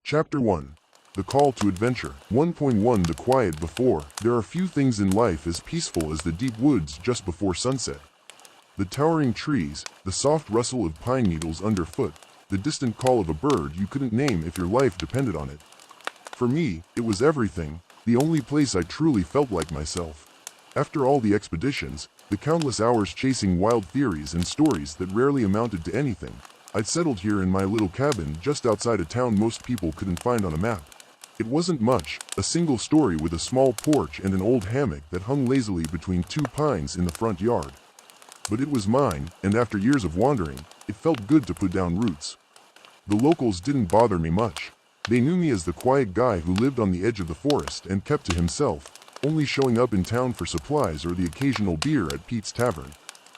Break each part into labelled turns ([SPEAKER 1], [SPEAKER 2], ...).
[SPEAKER 1] Chapter 1. The Call to Adventure. 1.1 The Quiet Before. There are few things in life as peaceful as the deep woods just before sunset. The towering trees, the soft rustle of pine needles underfoot, the distant call of a bird you couldn't name if your life depended on it. For me, it was everything, the only place I truly felt like myself. After all the expeditions, the countless hours chasing wild theories and stories that rarely amounted to anything, I'd settled here in my little cabin just outside a town most people couldn't find on a map. It wasn't much, a single story with a small porch and an old hammock that hung lazily between two pines in the front yard. But it was mine, and after years of wandering, it felt good to put down roots. The locals didn't bother me much. They knew me as the quiet guy who lived on the edge of the forest and kept to himself, only showing up in town for supplies or the occasional beer at Pete's Tavern.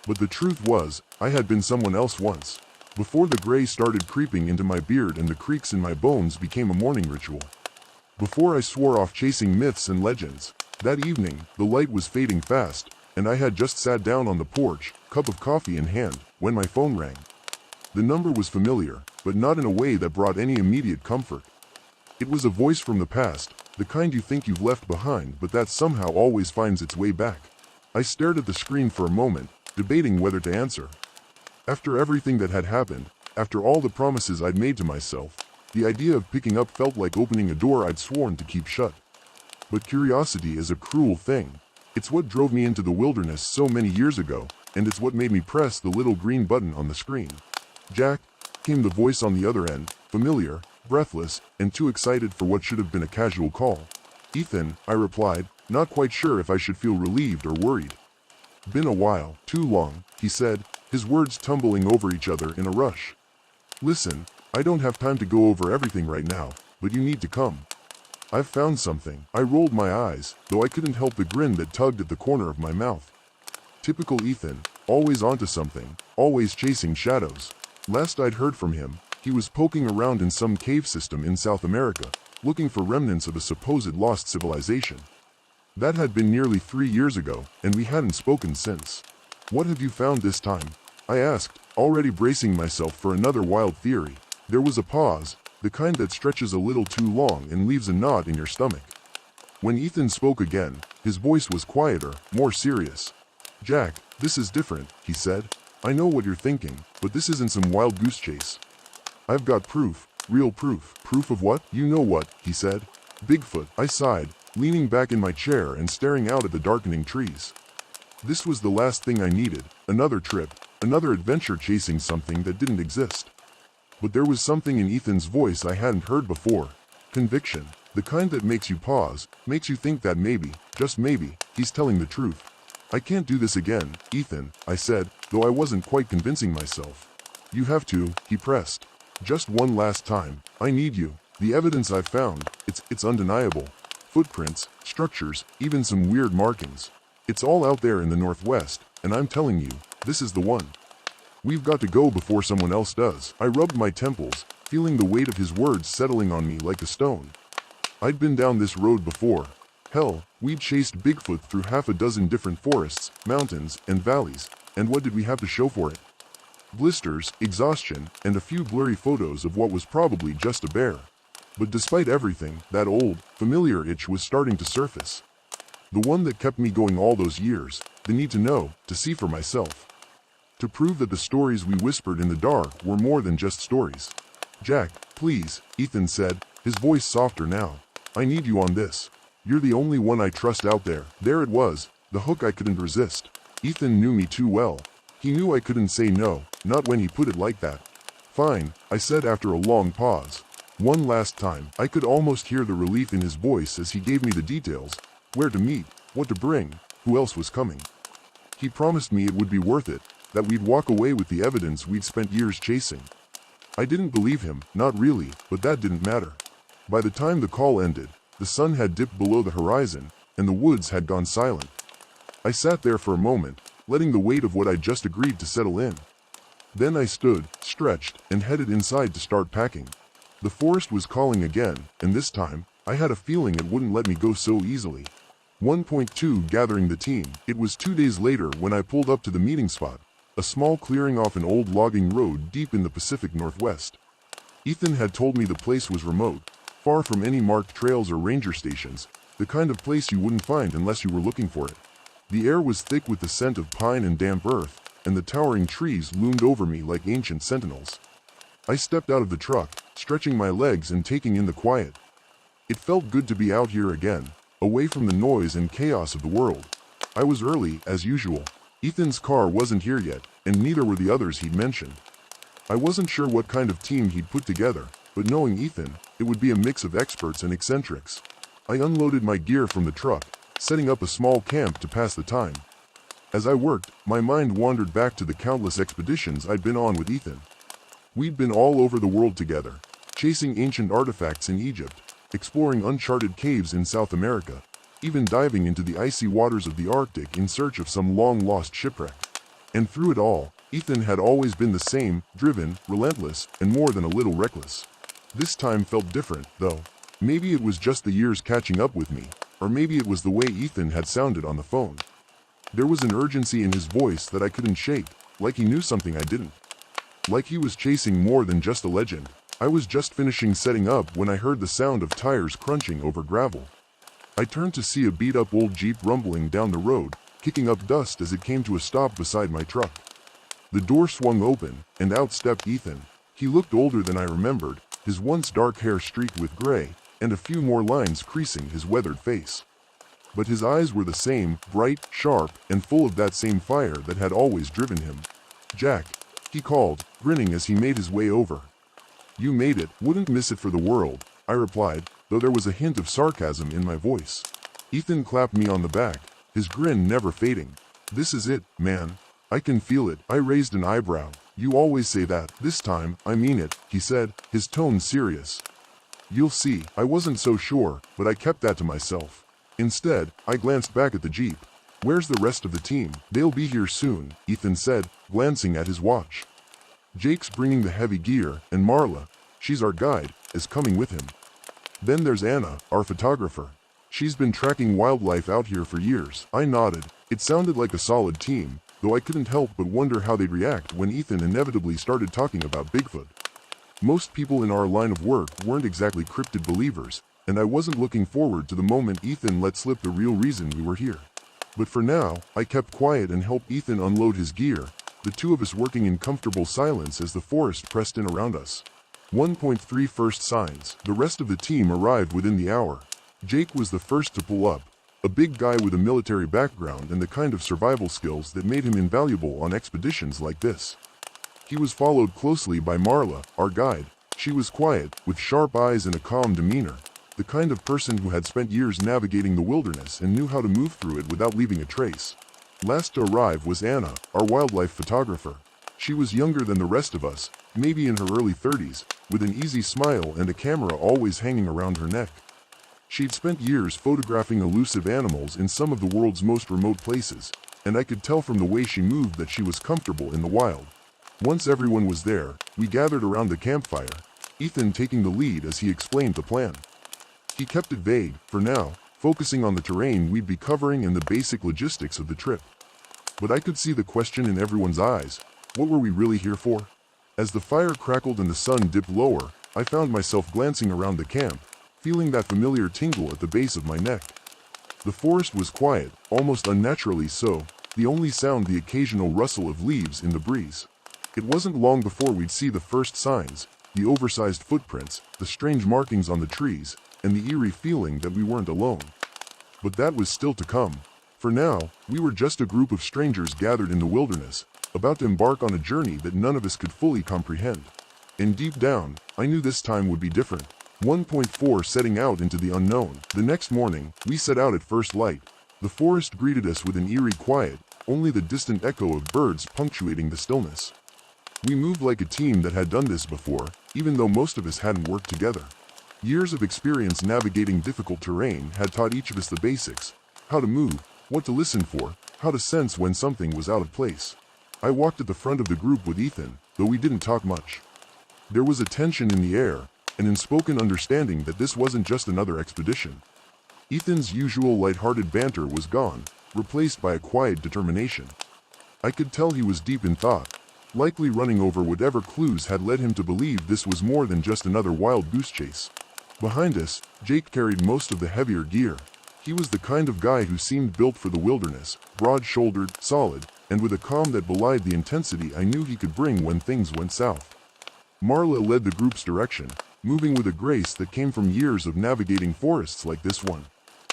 [SPEAKER 1] But the truth was, I had been someone else once. Before the gray started creeping into my beard and the creaks in my bones became a morning ritual. Before I swore off chasing myths and legends. That evening, the light was fading fast, and I had just sat down on the porch, cup of coffee in hand, when my phone rang. The number was familiar, but not in a way that brought any immediate comfort. It was a voice from the past, the kind you think you've left behind but that somehow always finds its way back. I stared at the screen for a moment, debating whether to answer. After everything that had happened, after all the promises I'd made to myself, the idea of picking up felt like opening a door I'd sworn to keep shut. But curiosity is a cruel thing. It's what drove me into the wilderness so many years ago, and it's what made me press the little green button on the screen. "Jack," came the voice on the other end, familiar, breathless, and too excited for what should have been a casual call. "Ethan," I replied, not quite sure if I should feel relieved or worried. "Been a while, too long," he said, his words tumbling over each other in a rush. "Listen, I don't have time to go over everything right now, but you need to come. I've found something." I rolled my eyes, though I couldn't help the grin that tugged at the corner of my mouth. Typical Ethan, always onto something, always chasing shadows. Last I'd heard from him, he was poking around in some cave system in South America, looking for remnants of a supposed lost civilization. That had been nearly 3 years ago, and we hadn't spoken since. "What have you found this time?" I asked, already bracing myself for another wild theory. There was a pause, the kind that stretches a little too long and leaves a knot in your stomach. When Ethan spoke again, his voice was quieter, more serious. "Jack, this is different," he said. "I know what you're thinking, but this isn't some wild goose chase. I've got proof, real proof." "Proof of what?" "You know what," he said. "Bigfoot." I sighed, leaning back in my chair and staring out at the darkening trees. This was the last thing I needed, another trip, another adventure chasing something that didn't exist. But there was something in Ethan's voice I hadn't heard before. Conviction, the kind that makes you pause, makes you think that maybe, just maybe, he's telling the truth. "I can't do this again, Ethan," I said, though I wasn't quite convincing myself. "You have to," he pressed. "Just one last time. I need you. The evidence I've found, it's undeniable. Footprints, structures, even some weird markings. It's all out there in the Northwest, and I'm telling you, this is the one. We've got to go before someone else does." I rubbed my temples, feeling the weight of his words settling on me like a stone. I'd been down this road before. Hell, we'd chased Bigfoot through half a dozen different forests, mountains, and valleys, and what did we have to show for it? Blisters, exhaustion, and a few blurry photos of what was probably just a bear. But despite everything, that old, familiar itch was starting to surface. The one that kept me going all those years, the need to know, to see for myself. To prove that the stories we whispered in the dark were more than just stories. "Jack, please," Ethan said, his voice softer now. "I need you on this. You're the only one I trust out there." There it was, the hook I couldn't resist. Ethan knew me too well. He knew I couldn't say no, not when he put it like that. "Fine," I said after a long pause. One last time. I could almost hear the relief in his voice as he gave me the details. Where to meet, what to bring, who else was coming. He promised me it would be worth it, that we'd walk away with the evidence we'd spent years chasing. I didn't believe him, not really, but that didn't matter. By the time the call ended, the sun had dipped below the horizon, and the woods had gone silent. I sat there for a moment, letting the weight of what I'd just agreed to settle in. Then I stood, stretched, and headed inside to start packing. The forest was calling again, and this time, I had a feeling it wouldn't let me go so easily. 1.2 Gathering the team. It was 2 days later when I pulled up to the meeting spot, a small clearing off an old logging road deep in the Pacific Northwest. Ethan had told me the place was remote, far from any marked trails or ranger stations, the kind of place you wouldn't find unless you were looking for it. The air was thick with the scent of pine and damp earth, and the towering trees loomed over me like ancient sentinels. I stepped out of the truck, stretching my legs and taking in the quiet. It felt good to be out here again, away from the noise and chaos of the world. I was early, as usual. Ethan's car wasn't here yet, and neither were the others he'd mentioned. I wasn't sure what kind of team he'd put together, but knowing Ethan, it would be a mix of experts and eccentrics. I unloaded my gear from the truck, setting up a small camp to pass the time. As I worked, my mind wandered back to the countless expeditions I'd been on with Ethan. We'd been all over the world together, chasing ancient artifacts in Egypt, exploring uncharted caves in South America, even diving into the icy waters of the Arctic in search of some long-lost shipwreck. And through it all, Ethan had always been the same, driven, relentless, and more than a little reckless. This time felt different, though. Maybe it was just the years catching up with me, or maybe it was the way Ethan had sounded on the phone. There was an urgency in his voice that I couldn't shake, like he knew something I didn't. Like he was chasing more than just a legend. I was just finishing setting up when I heard the sound of tires crunching over gravel. I turned to see a beat-up old Jeep rumbling down the road, kicking up dust as it came to a stop beside my truck. The door swung open, and out stepped Ethan. He looked older than I remembered, his once dark hair streaked with gray, and a few more lines creasing his weathered face. But his eyes were the same, bright, sharp, and full of that same fire that had always driven him. "Jack," he called, grinning as he made his way over. "You made it, wouldn't miss it for the world," I replied, though there was a hint of sarcasm in my voice. Ethan clapped me on the back, his grin never fading. "This is it, man. I can feel it." I raised an eyebrow. "You always say that. This time, I mean it," he said, his tone serious. "You'll see." I wasn't so sure, but I kept that to myself. Instead, I glanced back at the Jeep. "Where's the rest of the team?" "They'll be here soon," Ethan said, glancing at his watch. "Jake's bringing the heavy gear, and Marla, she's our guide, is coming with him. Then there's Anna, our photographer. She's been tracking wildlife out here for years." I nodded. It sounded like a solid team, though I couldn't help but wonder how they'd react when Ethan inevitably started talking about Bigfoot. Most people in our line of work weren't exactly cryptid believers, and I wasn't looking forward to the moment Ethan let slip the real reason we were here. But for now, I kept quiet and helped Ethan unload his gear, the two of us working in comfortable silence as the forest pressed in around us. 1.3 First signs. The rest of the team arrived within the hour. Jake was the first to pull up, a big guy with a military background and the kind of survival skills that made him invaluable on expeditions like this. He was followed closely by Marla, our guide. She was quiet, with sharp eyes and a calm demeanor, the kind of person who had spent years navigating the wilderness and knew how to move through it without leaving a trace. Last to arrive was Anna, our wildlife photographer. She was younger than the rest of us, maybe in her early 30s, with an easy smile and a camera always hanging around her neck. She'd spent years photographing elusive animals in some of the world's most remote places, and I could tell from the way she moved that she was comfortable in the wild. Once everyone was there, we gathered around the campfire, Ethan taking the lead as he explained the plan. He kept it vague, for now, focusing on the terrain we'd be covering and the basic logistics of the trip. But I could see the question in everyone's eyes. What were we really here for? As the fire crackled and the sun dipped lower, I found myself glancing around the camp, feeling that familiar tingle at the base of my neck. The forest was quiet, almost unnaturally so, the only sound the occasional rustle of leaves in the breeze. It wasn't long before we'd see the first signs, the oversized footprints, the strange markings on the trees, and the eerie feeling that we weren't alone. But that was still to come. For now, we were just a group of strangers gathered in the wilderness, about to embark on a journey that none of us could fully comprehend. And deep down, I knew this time would be different. 1.4 Setting out into the unknown. The next morning, we set out at first light. The forest greeted us with an eerie quiet, only the distant echo of birds punctuating the stillness. We moved like a team that had done this before, even though most of us hadn't worked together. Years of experience navigating difficult terrain had taught each of us the basics: how to move, what to listen for, how to sense when something was out of place. I walked at the front of the group with Ethan, though we didn't talk much. There was a tension in the air, an unspoken understanding that this wasn't just another expedition. Ethan's usual light-hearted banter was gone, replaced by a quiet determination. I could tell he was deep in thought, likely running over whatever clues had led him to believe this was more than just another wild goose chase. Behind us, Jake carried most of the heavier gear. He was the kind of guy who seemed built for the wilderness, broad-shouldered, solid, and with a calm that belied the intensity I knew he could bring when things went south. Marla led the group's direction, moving with a grace that came from years of navigating forests like this one.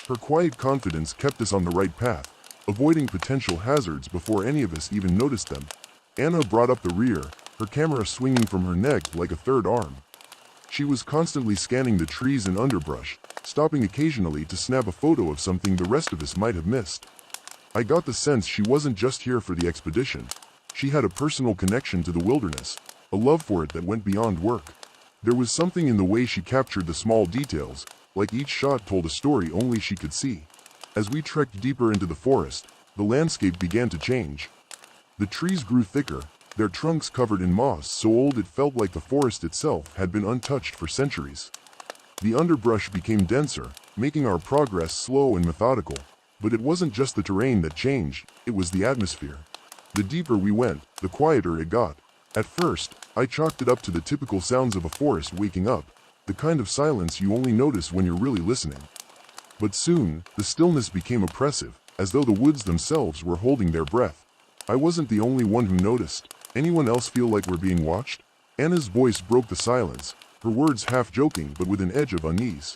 [SPEAKER 1] Her quiet confidence kept us on the right path, avoiding potential hazards before any of us even noticed them. Anna brought up the rear, her camera swinging from her neck like a third arm. She was constantly scanning the trees and underbrush, stopping occasionally to snap a photo of something the rest of us might have missed. I got the sense she wasn't just here for the expedition. She had a personal connection to the wilderness, a love for it that went beyond work. There was something in the way she captured the small details, like each shot told a story only she could see. As we trekked deeper into the forest, the landscape began to change. The trees grew thicker, their trunks covered in moss so old it felt like the forest itself had been untouched for centuries. The underbrush became denser, making our progress slow and methodical. But it wasn't just the terrain that changed, it was the atmosphere. The deeper we went, the quieter it got. At first, I chalked it up to the typical sounds of a forest waking up, the kind of silence you only notice when you're really listening. But soon, the stillness became oppressive, as though the woods themselves were holding their breath. I wasn't the only one who noticed. Anyone else feel like we're being watched? Anna's voice broke the silence, her words half joking but with an edge of unease.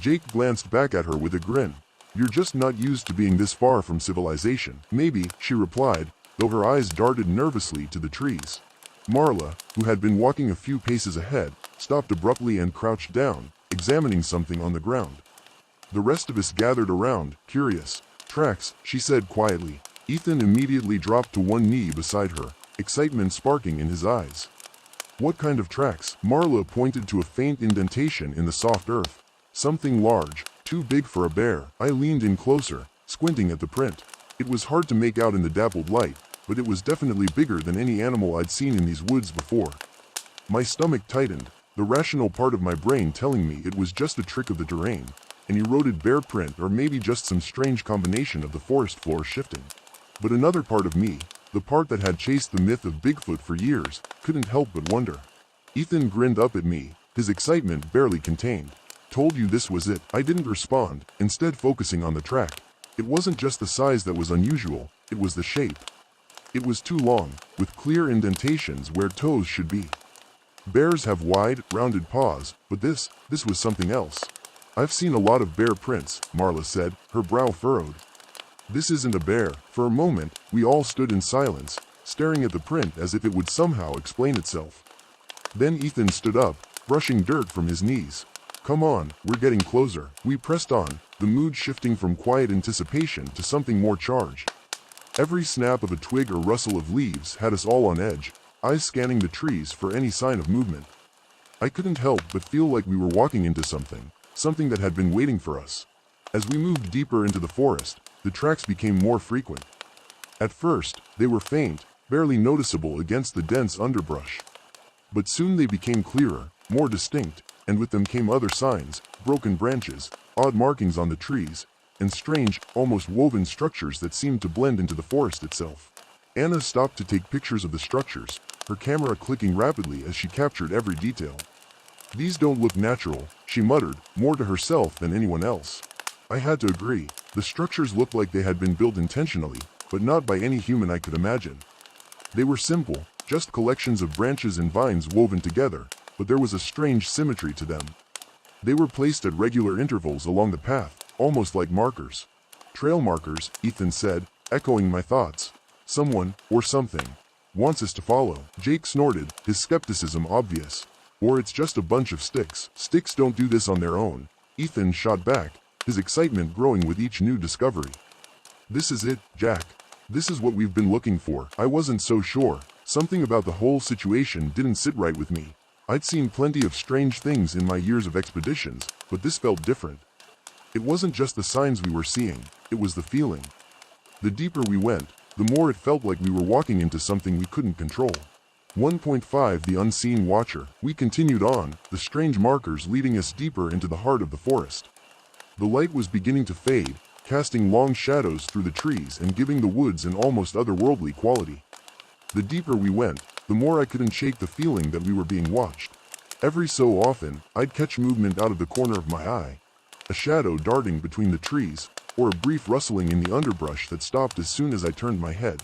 [SPEAKER 1] Jake glanced back at her with a grin. "You're just not used to being this far from civilization." "Maybe," she replied, though her eyes darted nervously to the trees. Marla, who had been walking a few paces ahead, stopped abruptly and crouched down, examining something on the ground. The rest of us gathered around, curious. "Tracks," she said quietly. Ethan immediately dropped to one knee beside her, excitement sparking in his eyes. "What kind of tracks?" Marla pointed to a faint indentation in the soft earth. "Something large, too big for a bear." I leaned in closer, squinting at the print. It was hard to make out in the dappled light, but it was definitely bigger than any animal I'd seen in these woods before. My stomach tightened, the rational part of my brain telling me it was just a trick of the terrain, an eroded bear print or maybe just some strange combination of the forest floor shifting. But another part of me, the part that had chased the myth of Bigfoot for years, couldn't help but wonder. Ethan grinned up at me, his excitement barely contained. "Told you this was it." I didn't respond, instead focusing on the track. It wasn't just the size that was unusual, it was the shape. It was too long, with clear indentations where toes should be. Bears have wide, rounded paws, but this was something else. "I've seen a lot of bear prints," Marla said, her brow furrowed. "This isn't a bear." For a moment, we all stood in silence, staring at the print as if it would somehow explain itself. Then Ethan stood up, brushing dirt from his knees. "Come on, we're getting closer." We pressed on, the mood shifting from quiet anticipation to something more charged. Every snap of a twig or rustle of leaves had us all on edge, eyes scanning the trees for any sign of movement. I couldn't help but feel like we were walking into something that had been waiting for us. As we moved deeper into the forest, the tracks became more frequent. At first, they were faint, barely noticeable against the dense underbrush. But soon they became clearer, more distinct, and with them came other signs, broken branches, odd markings on the trees, and strange, almost woven structures that seemed to blend into the forest itself. Anna stopped to take pictures of the structures, her camera clicking rapidly as she captured every detail. "These don't look natural," she muttered, more to herself than anyone else. I had to agree. The structures looked like they had been built intentionally, but not by any human I could imagine. They were simple, just collections of branches and vines woven together, but there was a strange symmetry to them. They were placed at regular intervals along the path, almost like markers. "Trail markers," Ethan said, echoing my thoughts. "Someone, or something, wants us to follow." Jake snorted, his skepticism obvious. "Or it's just a bunch of sticks." "Sticks don't do this on their own," Ethan shot back, his excitement growing with each new discovery. "This is it, Jack. This is what we've been looking for." I wasn't so sure. Something about the whole situation didn't sit right with me. I'd seen plenty of strange things in my years of expeditions, but this felt different. It wasn't just the signs we were seeing, it was the feeling. The deeper we went, the more it felt like we were walking into something we couldn't control. 1.5 The Unseen Watcher. We continued on, the strange markers leading us deeper into the heart of the forest. The light was beginning to fade, casting long shadows through the trees and giving the woods an almost otherworldly quality. The deeper we went, the more I couldn't shake the feeling that we were being watched. Every so often, I'd catch movement out of the corner of my eye, a shadow darting between the trees, or a brief rustling in the underbrush that stopped as soon as I turned my head.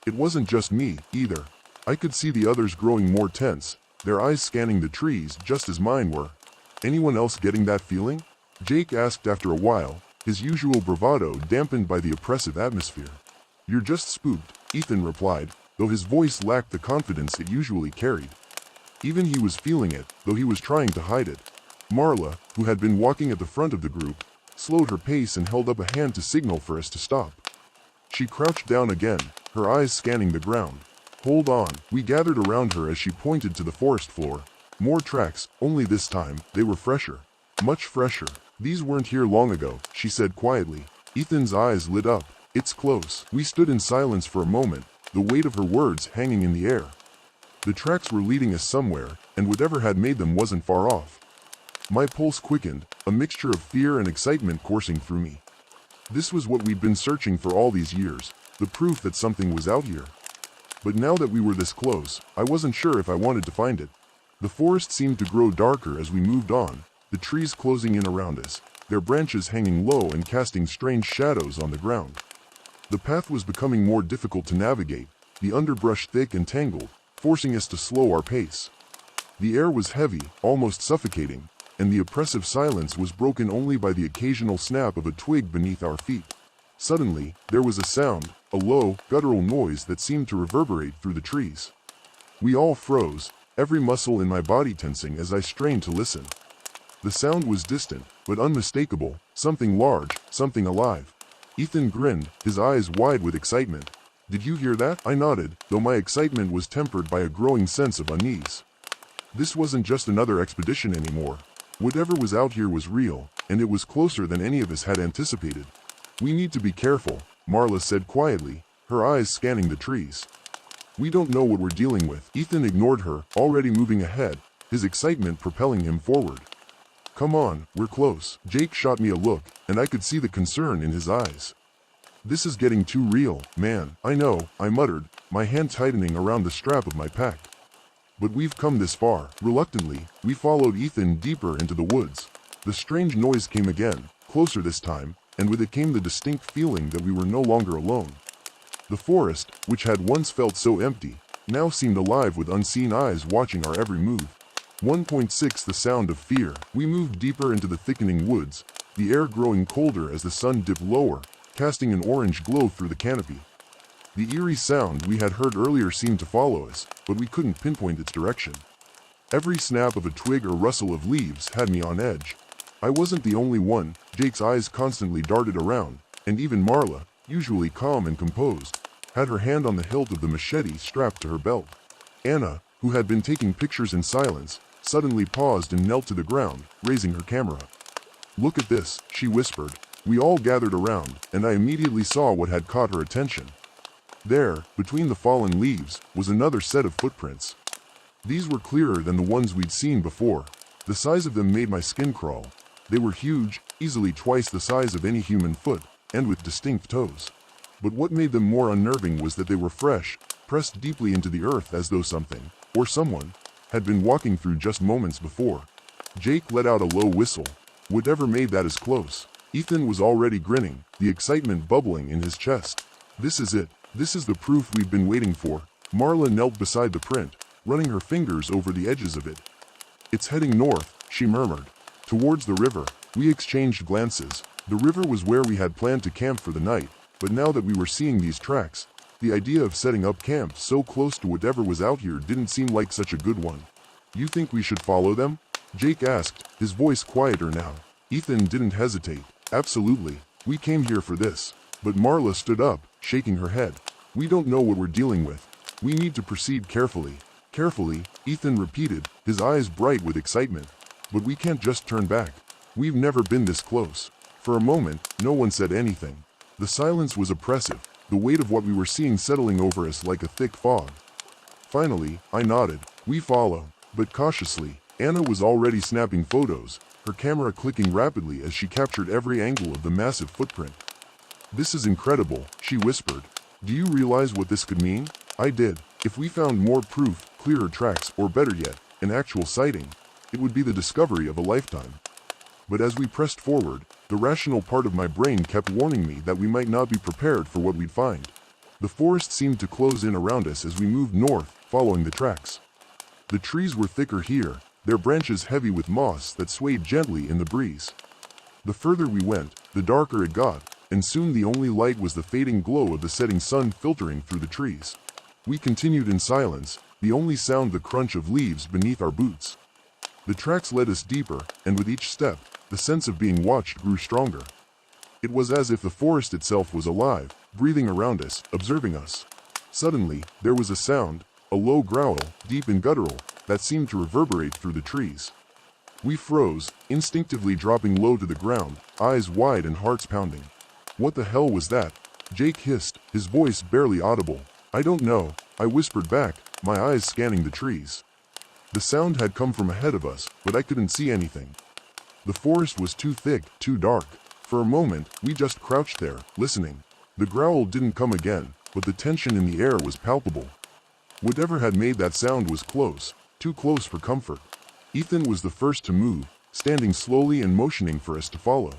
[SPEAKER 1] It wasn't just me, either. I could see the others growing more tense, their eyes scanning the trees just as mine were. Anyone else getting that feeling? Jake asked after a while, his usual bravado dampened by the oppressive atmosphere. You're just spooked, Ethan replied, though his voice lacked the confidence it usually carried. Even he was feeling it, though he was trying to hide it. Marla, who had been walking at the front of the group, slowed her pace and held up a hand to signal for us to stop. She crouched down again, her eyes scanning the ground. Hold on, we gathered around her as she pointed to the forest floor. More tracks, only this time, they were fresher. Much fresher. These weren't here long ago, she said quietly. Ethan's eyes lit up. It's close. We stood in silence for a moment, the weight of her words hanging in the air. The tracks were leading us somewhere, and whatever had made them wasn't far off. My pulse quickened, a mixture of fear and excitement coursing through me. This was what we'd been searching for all these years, the proof that something was out here. But now that we were this close, I wasn't sure if I wanted to find it. The forest seemed to grow darker as we moved on, the trees closing in around us, their branches hanging low and casting strange shadows on the ground. The path was becoming more difficult to navigate, the underbrush thick and tangled, forcing us to slow our pace. The air was heavy, almost suffocating, and the oppressive silence was broken only by the occasional snap of a twig beneath our feet. Suddenly, there was a sound, a low, guttural noise that seemed to reverberate through the trees. We all froze, every muscle in my body tensing as I strained to listen. The sound was distant, but unmistakable, something large, something alive. Ethan grinned, his eyes wide with excitement. Did you hear that? I nodded, though my excitement was tempered by a growing sense of unease. This wasn't just another expedition anymore. Whatever was out here was real, and it was closer than any of us had anticipated. We need to be careful, Marla said quietly, her eyes scanning the trees. We don't know what we're dealing with. Ethan ignored her, already moving ahead, his excitement propelling him forward. Come on, we're close. Jake shot me a look, and I could see the concern in his eyes. This is getting too real, man. I know, I muttered, my hand tightening around the strap of my pack. But we've come this far. Reluctantly, we followed Ethan deeper into the woods. The strange noise came again, closer this time, and with it came the distinct feeling that we were no longer alone. The forest, which had once felt so empty, now seemed alive with unseen eyes watching our every move. 1.6 The sound of fear. We moved deeper into the thickening woods, the air growing colder as the sun dipped lower, casting an orange glow through the canopy. The eerie sound we had heard earlier seemed to follow us, but we couldn't pinpoint its direction. Every snap of a twig or rustle of leaves had me on edge. I wasn't the only one. Jake's eyes constantly darted around, and even Marla, usually calm and composed, had her hand on the hilt of the machete strapped to her belt. Anna, who had been taking pictures in silence, suddenly paused and knelt to the ground, raising her camera. Look at this, she whispered. We all gathered around, and I immediately saw what had caught her attention. There, between the fallen leaves, was another set of footprints. These were clearer than the ones we'd seen before. The size of them made my skin crawl. They were huge, easily twice the size of any human foot, and with distinct toes. But what made them more unnerving was that they were fresh, pressed deeply into the earth as though something, or someone, had been walking through just moments before. Jake let out a low whistle. Whatever made that as close. Ethan was already grinning, the excitement bubbling in his chest. This is it. This is the proof we've been waiting for. Marla knelt beside the print, running her fingers over the edges of it. It's heading north, she murmured. Towards the river. We exchanged glances. The river was where we had planned to camp for the night, but now that we were seeing these tracks, the idea of setting up camp so close to whatever was out here didn't seem like such a good one. You think we should follow them? Jake asked, his voice quieter now. Ethan didn't hesitate. Absolutely. We came here for this. But Marla stood up, shaking her head. We don't know what we're dealing with. We need to proceed carefully. Carefully, Ethan repeated, his eyes bright with excitement. But we can't just turn back. We've never been this close. For a moment, no one said anything. The silence was oppressive, the weight of what we were seeing settling over us like a thick fog. Finally, I nodded. We follow. But cautiously. Anna was already snapping photos, her camera clicking rapidly as she captured every angle of the massive footprint. This is incredible, she whispered. Do you realize what this could mean? I did. If we found more proof, clearer tracks, or better yet, an actual sighting, It would be the discovery of a lifetime. But as we pressed forward, the rational part of my brain kept warning me that we might not be prepared for what we'd find. The forest seemed to close in around us as we moved north, following the tracks. The trees were thicker here, their branches heavy with moss that swayed gently in the breeze. The further we went, the darker it got, and soon the only light was the fading glow of the setting sun filtering through the trees. We continued in silence, the only sound the crunch of leaves beneath our boots. The tracks led us deeper, and with each step, the sense of being watched grew stronger. It was as if the forest itself was alive, breathing around us, observing us. Suddenly, there was a sound, a low growl, deep and guttural, that seemed to reverberate through the trees. We froze, instinctively dropping low to the ground, eyes wide and hearts pounding. "What the hell was that?" Jake hissed, his voice barely audible. "I don't know," I whispered back, my eyes scanning the trees. The sound had come from ahead of us, but I couldn't see anything. The forest was too thick, too dark. For a moment, we just crouched there, listening. The growl didn't come again, but the tension in the air was palpable. Whatever had made that sound was close, too close for comfort. Ethan was the first to move, standing slowly and motioning for us to follow.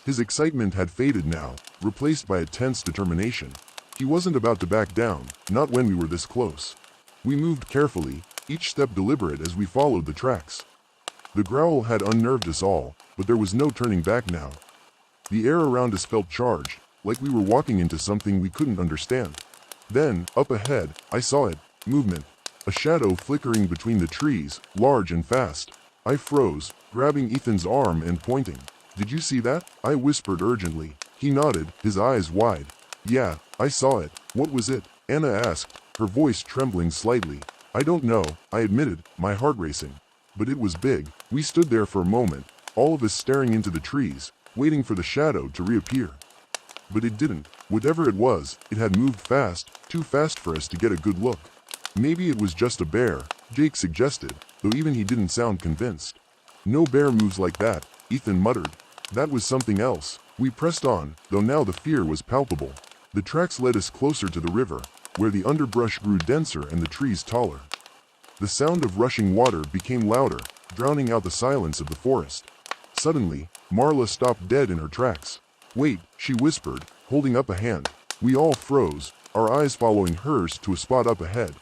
[SPEAKER 1] His excitement had faded now, replaced by a tense determination. He wasn't about to back down, not when we were this close. We moved carefully, each step deliberate as we followed the tracks. The growl had unnerved us all, but there was no turning back now. The air around us felt charged, like we were walking into something we couldn't understand. Then, up ahead, I saw it, movement. A shadow flickering between the trees, large and fast. I froze, grabbing Ethan's arm and pointing. "Did you see that?" I whispered urgently. He nodded, his eyes wide. "Yeah, I saw it." "What was it?" Anna asked, her voice trembling slightly. "I don't know," I admitted, my heart racing. But it was big. We stood there for a moment, all of us staring into the trees, waiting for the shadow to reappear. But it didn't. Whatever it was, it had moved fast, too fast for us to get a good look. "Maybe it was just a bear," Jake suggested, though even he didn't sound convinced. "No bear moves like that," Ethan muttered. That was something else. We pressed on, though now the fear was palpable. The tracks led us closer to the river, where the underbrush grew denser and the trees taller. The sound of rushing water became louder, drowning out the silence of the forest. Suddenly, Marla stopped dead in her tracks. "Wait," she whispered, holding up a hand. We all froze, our eyes following hers to a spot up ahead.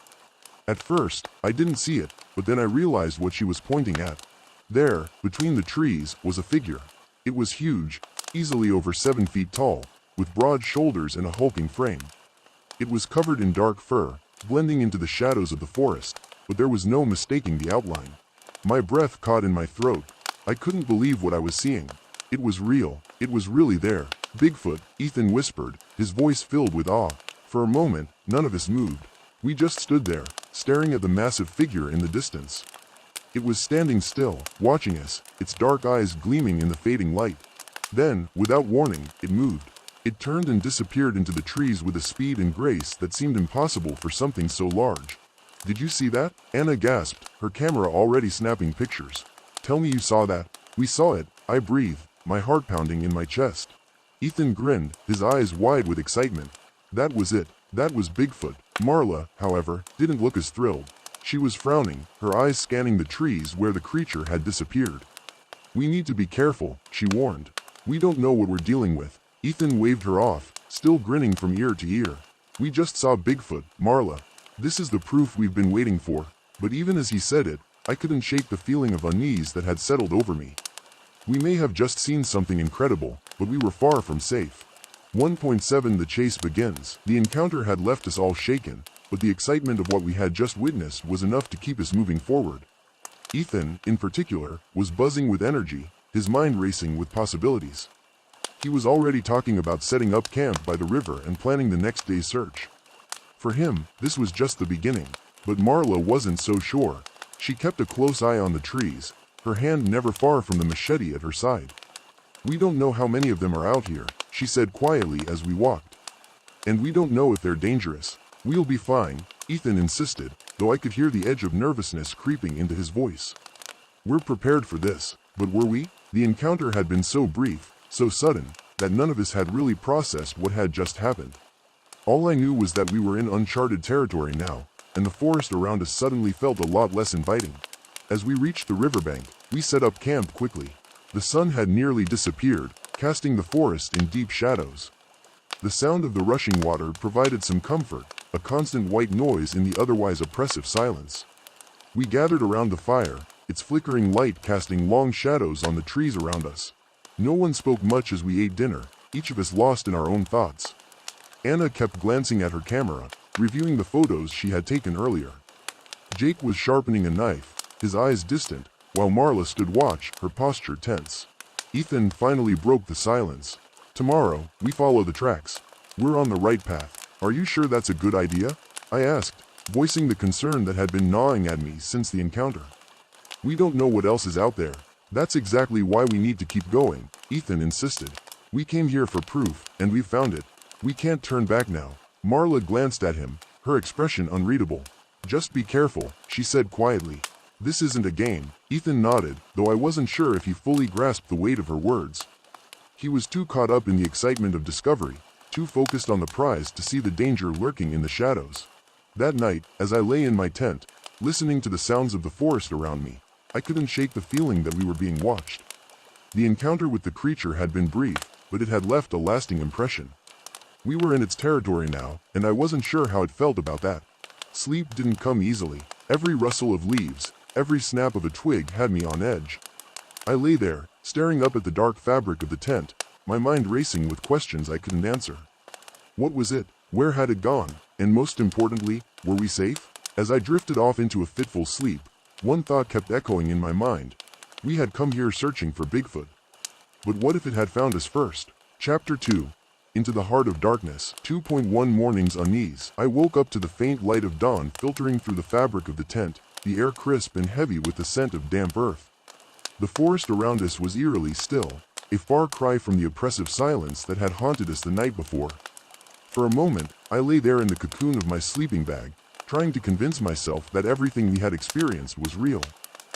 [SPEAKER 1] At first, I didn't see it, but then I realized what she was pointing at. There, between the trees, was a figure. It was huge, easily over 7 feet tall, with broad shoulders and a hulking frame. It was covered in dark fur, blending into the shadows of the forest, but there was no mistaking the outline. My breath caught in my throat. I couldn't believe what I was seeing. It was real. It was really there. "Bigfoot," Ethan whispered, his voice filled with awe. For a moment, none of us moved. We just stood there, staring at the massive figure in the distance. It was standing still, watching us, its dark eyes gleaming in the fading light. Then, without warning, it moved. It turned and disappeared into the trees with a speed and grace that seemed impossible for something so large. "Did you see that?" Anna gasped, her camera already snapping pictures. "Tell me you saw that." "We saw it," I breathed, my heart pounding in my chest. Ethan grinned, his eyes wide with excitement. That was it. That was Bigfoot. Marla, however, didn't look as thrilled. She was frowning, her eyes scanning the trees where the creature had disappeared. "We need to be careful," she warned. "We don't know what we're dealing with." Ethan waved her off, still grinning from ear to ear. "We just saw Bigfoot, Marla. This is the proof we've been waiting for." But even as he said it, I couldn't shake the feeling of unease that had settled over me. We may have just seen something incredible, but we were far from safe. 1.7 The chase begins. The encounter had left us all shaken, but the excitement of what we had just witnessed was enough to keep us moving forward. Ethan, in particular, was buzzing with energy, his mind racing with possibilities. He was already talking about setting up camp by the river and planning the next day's search. For him, this was just the beginning, but Marla wasn't so sure. She kept a close eye on the trees, her hand never far from the machete at her side. "We don't know how many of them are out here," she said quietly as we walked. "And we don't know if they're dangerous." "We'll be fine," Ethan insisted, though I could hear the edge of nervousness creeping into his voice. "We're prepared for this, but were we?" The encounter had been so brief, so sudden, that none of us had really processed what had just happened. All I knew was that we were in uncharted territory now, and the forest around us suddenly felt a lot less inviting. As we reached the riverbank, we set up camp quickly. The sun had nearly disappeared, casting the forest in deep shadows. The sound of the rushing water provided some comfort, a constant white noise in the otherwise oppressive silence. We gathered around the fire, its flickering light casting long shadows on the trees around us. No one spoke much as we ate dinner, each of us lost in our own thoughts. Anna kept glancing at her camera, reviewing the photos she had taken earlier. Jake was sharpening a knife, his eyes distant, while Marla stood watch, her posture tense. Ethan finally broke the silence. "Tomorrow, we follow the tracks. We're on the right path. Are you sure that's a good idea?" I asked, voicing the concern that had been gnawing at me since the encounter. "We don't know what else is out there. That's exactly why we need to keep going," Ethan insisted. "We came here for proof, and we've found it. We can't turn back now." Marla glanced at him, her expression unreadable. "Just be careful," she said quietly. "This isn't a game." Ethan nodded, though I wasn't sure if he fully grasped the weight of her words. He was too caught up in the excitement of discovery, too focused on the prize to see the danger lurking in the shadows. That night, as I lay in my tent, listening to the sounds of the forest around me, I couldn't shake the feeling that we were being watched. The encounter with the creature had been brief, but it had left a lasting impression. We were in its territory now, and I wasn't sure how it felt about that. Sleep didn't come easily. Every rustle of leaves, every snap of a twig had me on edge. I lay there, staring up at the dark fabric of the tent, my mind racing with questions I couldn't answer. What was it? Where had it gone? And most importantly, were we safe? As I drifted off into a fitful sleep, one thought kept echoing in my mind. We had come here searching for Bigfoot. But what if it had found us first? Chapter 2. Into the Heart of Darkness. 2.1 Morning's unease. I woke up to the faint light of dawn filtering through the fabric of the tent, the air crisp and heavy with the scent of damp earth. The forest around us was eerily still, a far cry from the oppressive silence that had haunted us the night before. For a moment, I lay there in the cocoon of my sleeping bag, trying to convince myself that everything we had experienced was real.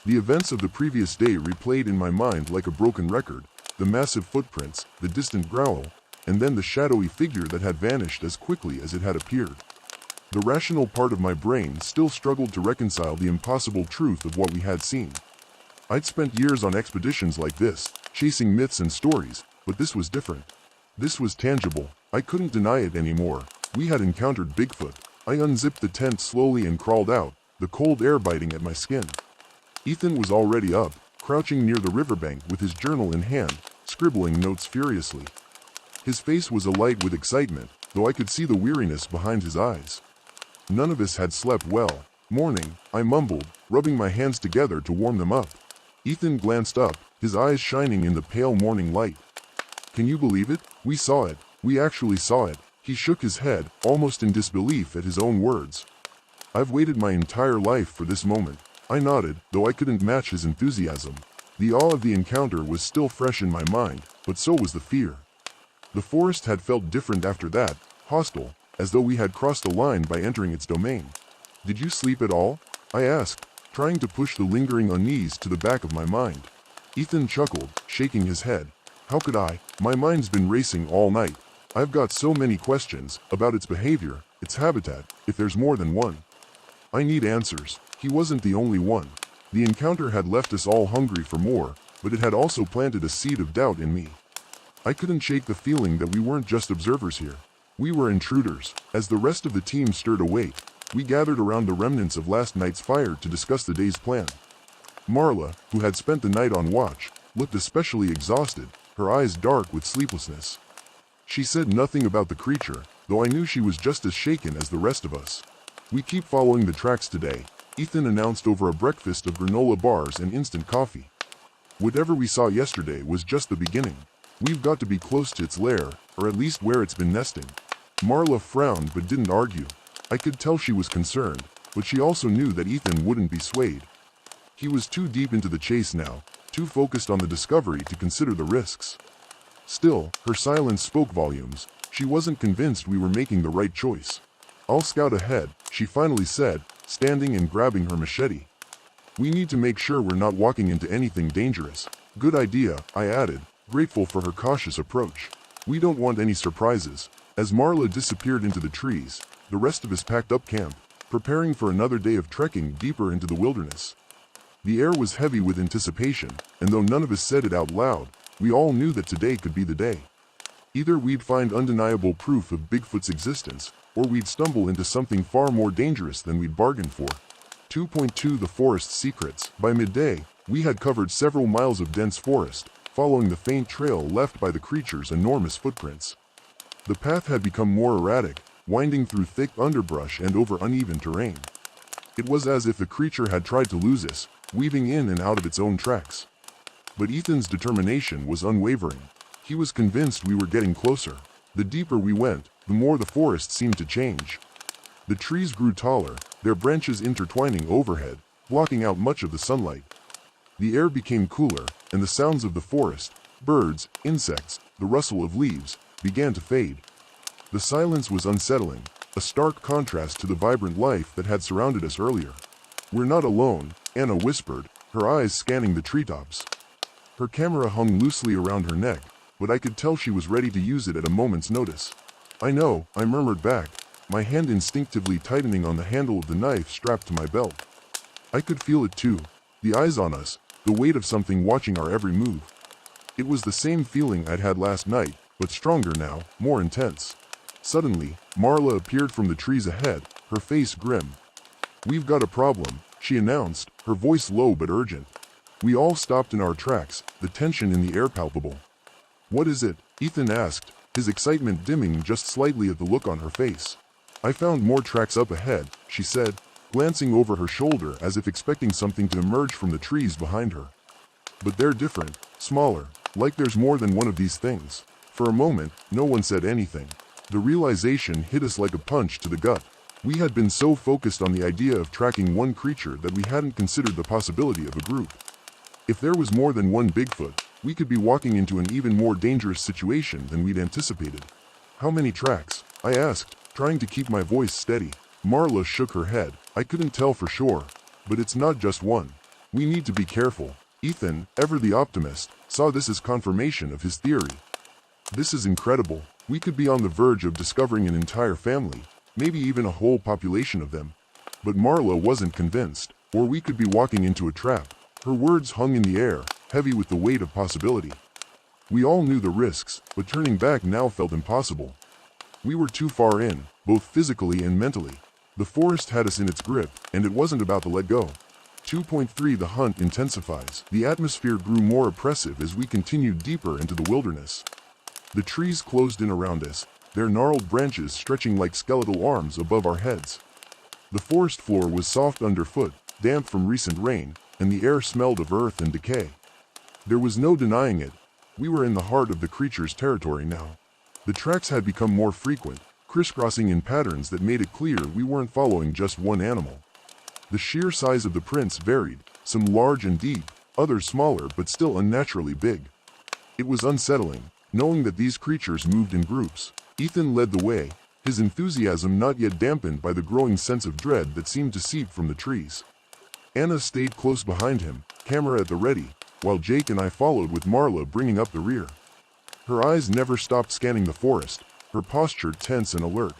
[SPEAKER 1] The events of the previous day replayed in my mind like a broken record, the massive footprints, the distant growl, and then the shadowy figure that had vanished as quickly as it had appeared. The rational part of my brain still struggled to reconcile the impossible truth of what we had seen. I'd spent years on expeditions like this, chasing myths and stories, but this was different. This was tangible. I couldn't deny it anymore. We had encountered Bigfoot. I unzipped the tent slowly and crawled out, the cold air biting at my skin. Ethan was already up, crouching near the riverbank with his journal in hand, scribbling notes furiously. His face was alight with excitement, though I could see the weariness behind his eyes. None of us had slept well. "Morning," I mumbled, rubbing my hands together to warm them up. Ethan glanced up, his eyes shining in the pale morning light. "Can you believe it? We saw it. We actually saw it." He shook his head, almost in disbelief at his own words. "I've waited my entire life for this moment." I nodded, though I couldn't match his enthusiasm. The awe of the encounter was still fresh in my mind, but so was the fear. The forest had felt different after that, hostile, as though we had crossed a line by entering its domain. "Did you sleep at all?" I asked, trying to push the lingering unease to the back of my mind. Ethan chuckled, shaking his head. "How could I? My mind's been racing all night. I've got so many questions about its behavior, its habitat, if there's more than one. I need answers." He wasn't the only one. The encounter had left us all hungry for more, but it had also planted a seed of doubt in me. I couldn't shake the feeling that we weren't just observers here. We were intruders. As the rest of the team stirred awake, we gathered around the remnants of last night's fire to discuss the day's plan. Marla, who had spent the night on watch, looked especially exhausted, her eyes dark with sleeplessness. She said nothing about the creature, though I knew she was just as shaken as the rest of us. "We keep following the tracks today," Ethan announced over a breakfast of granola bars and instant coffee. "Whatever we saw yesterday was just the beginning. We've got to be close to its lair, or at least where it's been nesting." Marla frowned but didn't argue. I could tell she was concerned, but she also knew that Ethan wouldn't be swayed. He was too deep into the chase now, too focused on the discovery to consider the risks. Still, her silence spoke volumes. She wasn't convinced we were making the right choice. "I'll scout ahead," she finally said, standing and grabbing her machete. "We need to make sure we're not walking into anything dangerous." "Good idea," I added, grateful for her cautious approach. "We don't want any surprises." As Marla disappeared into the trees, the rest of us packed up camp, preparing for another day of trekking deeper into the wilderness. The air was heavy with anticipation, and though none of us said it out loud, we all knew that today could be the day. Either we'd find undeniable proof of Bigfoot's existence, or we'd stumble into something far more dangerous than we'd bargained for. 2.2 The Forest's Secrets. By midday, we had covered several miles of dense forest, following the faint trail left by the creature's enormous footprints. The path had become more erratic, winding through thick underbrush and over uneven terrain. It was as if the creature had tried to lose us, weaving in and out of its own tracks. But Ethan's determination was unwavering. He was convinced we were getting closer. The deeper we went, the more the forest seemed to change. The trees grew taller, their branches intertwining overhead, blocking out much of the sunlight. The air became cooler, and the sounds of the forest, birds, insects, the rustle of leaves, began to fade. The silence was unsettling, a stark contrast to the vibrant life that had surrounded us earlier. "We're not alone," Anna whispered, her eyes scanning the treetops. Her camera hung loosely around her neck, but I could tell she was ready to use it at a moment's notice. "I know," I murmured back, my hand instinctively tightening on the handle of the knife strapped to my belt. I could feel it too, the eyes on us, the weight of something watching our every move. It was the same feeling I'd had last night, but stronger now, more intense. Suddenly, Marla appeared from the trees ahead, her face grim. "We've got a problem," she announced, her voice low but urgent. We all stopped in our tracks, the tension in the air palpable. "What is it?" Ethan asked, his excitement dimming just slightly at the look on her face. "I found more tracks up ahead," she said, glancing over her shoulder as if expecting something to emerge from the trees behind her. "But they're different, smaller, like there's more than one of these things." For a moment, no one said anything. The realization hit us like a punch to the gut. We had been so focused on the idea of tracking one creature that we hadn't considered the possibility of a group. If there was more than one Bigfoot, we could be walking into an even more dangerous situation than we'd anticipated. "How many tracks?" I asked, trying to keep my voice steady. Marla shook her head. "I couldn't tell for sure, but it's not just one. We need to be careful." Ethan, ever the optimist, saw this as confirmation of his theory. "This is incredible. We could be on the verge of discovering an entire family, maybe even a whole population of them." But Marla wasn't convinced, or we could be walking into a trap. Her words hung in the air, heavy with the weight of possibility. We all knew the risks, but turning back now felt impossible. We were too far in, both physically and mentally. The forest had us in its grip, and it wasn't about to let go. 2.3 The hunt intensifies. The atmosphere grew more oppressive as we continued deeper into the wilderness. The trees closed in around us, their gnarled branches stretching like skeletal arms above our heads. The forest floor was soft underfoot, damp from recent rain, and the air smelled of earth and decay. There was no denying it. We were in the heart of the creature's territory now. The tracks had become more frequent, crisscrossing in patterns that made it clear we weren't following just one animal. The sheer size of the prints varied, some large and deep, others smaller but still unnaturally big. It was unsettling, knowing that these creatures moved in groups. Ethan led the way, his enthusiasm not yet dampened by the growing sense of dread that seemed to seep from the trees. Anna stayed close behind him, camera at the ready, while Jake and I followed with Marla bringing up the rear. Her eyes never stopped scanning the forest, her posture tense and alert.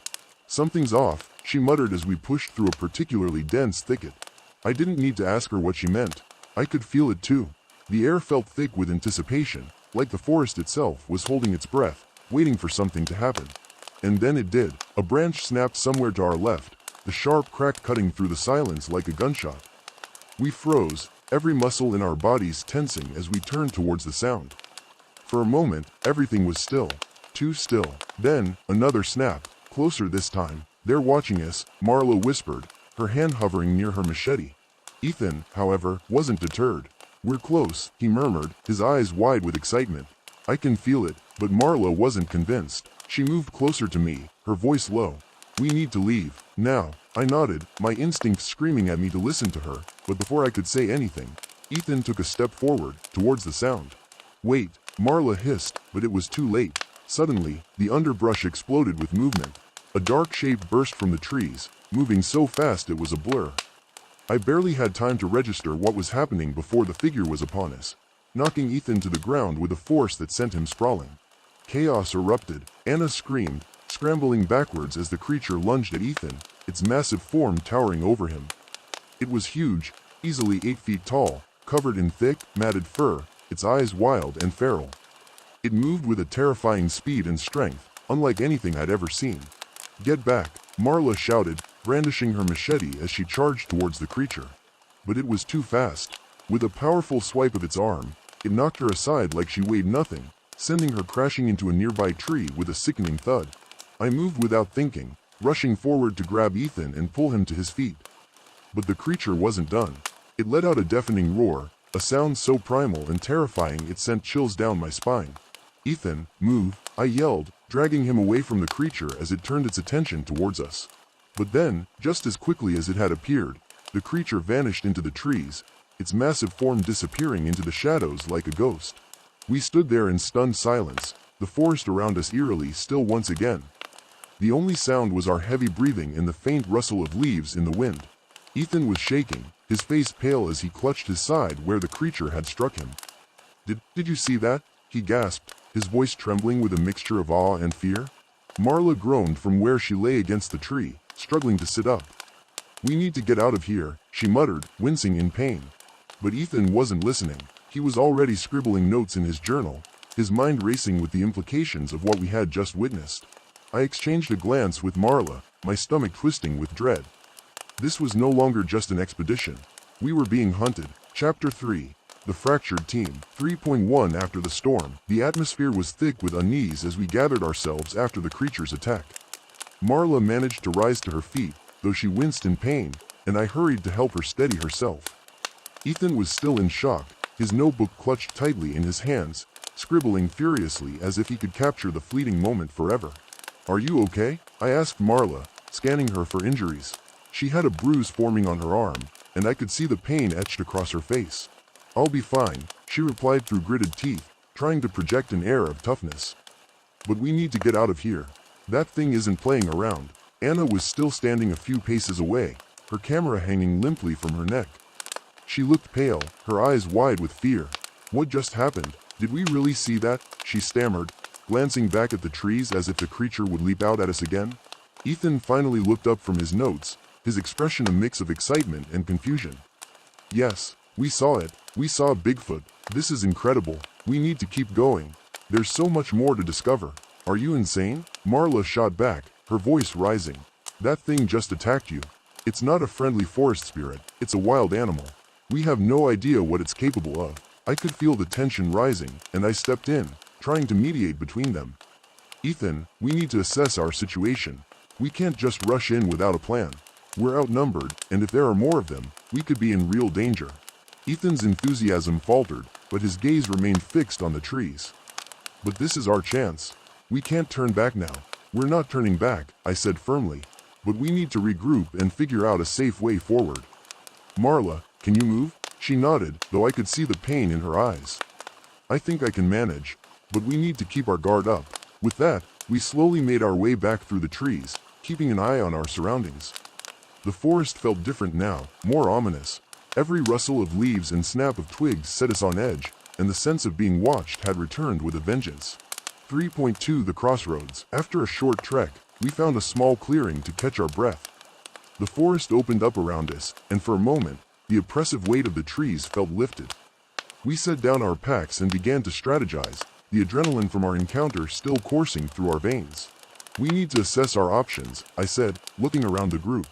[SPEAKER 1] "Something's off," she muttered as we pushed through a particularly dense thicket. I didn't need to ask her what she meant. I could feel it too. The air felt thick with anticipation, like the forest itself was holding its breath, waiting for something to happen. And then it did. A branch snapped somewhere to our left, the sharp crack cutting through the silence like a gunshot. We froze, every muscle in our bodies tensing as we turned towards the sound. For a moment, everything was still. Too still. Then, another snap, closer this time. "They're watching us," Marla whispered, her hand hovering near her machete. Ethan, however, wasn't deterred. "We're close," he murmured, his eyes wide with excitement. "I can feel it," but Marla wasn't convinced. She moved closer to me, her voice low. "We need to leave, now." I nodded, my instincts screaming at me to listen to her, but before I could say anything, Ethan took a step forward, towards the sound. "Wait," Marla hissed, but it was too late. Suddenly, the underbrush exploded with movement. A dark shape burst from the trees, moving so fast it was a blur. I barely had time to register what was happening before the figure was upon us, knocking Ethan to the ground with a force that sent him sprawling. Chaos erupted. Anna screamed, scrambling backwards as the creature lunged at Ethan, its massive form towering over him. It was huge, easily 8 feet tall, covered in thick, matted fur, its eyes wild and feral. It moved with a terrifying speed and strength, unlike anything I'd ever seen. "Get back," Marla shouted, brandishing her machete as she charged towards the creature. But it was too fast. With a powerful swipe of its arm, it knocked her aside like she weighed nothing, sending her crashing into a nearby tree with a sickening thud. I moved without thinking, rushing forward to grab Ethan and pull him to his feet. But the creature wasn't done. It let out a deafening roar, a sound so primal and terrifying it sent chills down my spine. "Ethan, move," I yelled, dragging him away from the creature as it turned its attention towards us. But then, just as quickly as it had appeared, the creature vanished into the trees, its massive form disappearing into the shadows like a ghost. We stood there in stunned silence, the forest around us eerily still once again. The only sound was our heavy breathing and the faint rustle of leaves in the wind. Ethan was shaking, his face pale as he clutched his side where the creature had struck him. Did you see that?" he gasped, his voice trembling with a mixture of awe and fear. Marla groaned from where she lay against the tree, struggling to sit up. "We need to get out of here," she muttered, wincing in pain. But Ethan wasn't listening. He was already scribbling notes in his journal, his mind racing with the implications of what we had just witnessed. I exchanged a glance with Marla, my stomach twisting with dread. This was no longer just an expedition. We were being hunted. Chapter 3. The Fractured Team. 3.1 After the storm, the atmosphere was thick with unease as we gathered ourselves after the creature's attack. Marla managed to rise to her feet, though she winced in pain, and I hurried to help her steady herself. Ethan was still in shock, his notebook clutched tightly in his hands, scribbling furiously as if he could capture the fleeting moment forever. "Are you okay?" I asked Marla, scanning her for injuries. She had a bruise forming on her arm, and I could see the pain etched across her face. "I'll be fine," she replied through gritted teeth, trying to project an air of toughness. "But we need to get out of here. That thing isn't playing around." Anna was still standing a few paces away, her camera hanging limply from her neck. She looked pale, her eyes wide with fear. "What just happened? Did we really see that?" she stammered, glancing back at the trees as if the creature would leap out at us again. Ethan finally looked up from his notes, his expression a mix of excitement and confusion. "Yes, we saw it. We saw Bigfoot. This is incredible. We need to keep going. There's so much more to discover." "Are you insane?" Marla shot back, her voice rising. "That thing just attacked you. It's not a friendly forest spirit, it's a wild animal. We have no idea what it's capable of." I could feel the tension rising, and I stepped in, trying to mediate between them. "Ethan, we need to assess our situation. We can't just rush in without a plan. We're outnumbered, and if there are more of them, we could be in real danger." Ethan's enthusiasm faltered, but his gaze remained fixed on the trees. "But this is our chance. We can't turn back now." "We're not turning back," I said firmly. "But we need to regroup and figure out a safe way forward." "Marla, can you move?" She nodded, though I could see the pain in her eyes. "I think I can manage, but we need to keep our guard up." With that, we slowly made our way back through the trees, keeping an eye on our surroundings. The forest felt different now, more ominous. Every rustle of leaves and snap of twigs set us on edge, and the sense of being watched had returned with a vengeance. 3.2 The Crossroads. After a short trek, we found a small clearing to catch our breath. The forest opened up around us, and for a moment, the oppressive weight of the trees felt lifted. We set down our packs and began to strategize, the adrenaline from our encounter still coursing through our veins. "We need to assess our options," I said, looking around the group.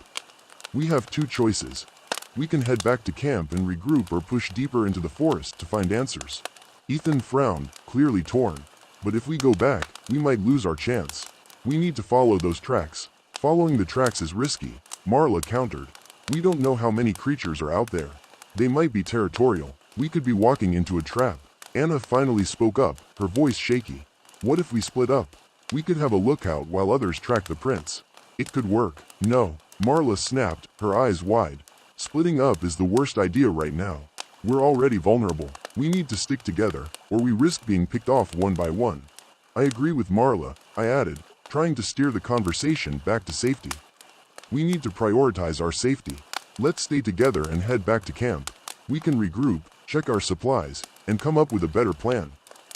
[SPEAKER 1] "We have two choices. We can head back to camp and regroup or push deeper into the forest to find answers." Ethan frowned, clearly torn. "But if we go back, we might lose our chance. We need to follow those tracks." "Following the tracks is risky," Marla countered. "We don't know how many creatures are out there. They might be territorial. We could be walking into a trap." Anna finally spoke up, her voice shaky. "What if we split up? We could have a lookout while others track the prints." "It could work." "No," Marla snapped, her eyes wide. "Splitting up is the worst idea right now. We're already vulnerable. We need to stick together, or we risk being picked off one by one." "I agree with Marla," I added, trying to steer the conversation back to safety. "We need to prioritize our safety. Let's stay together and head back to camp. We can regroup, check our supplies, and come up with a better plan."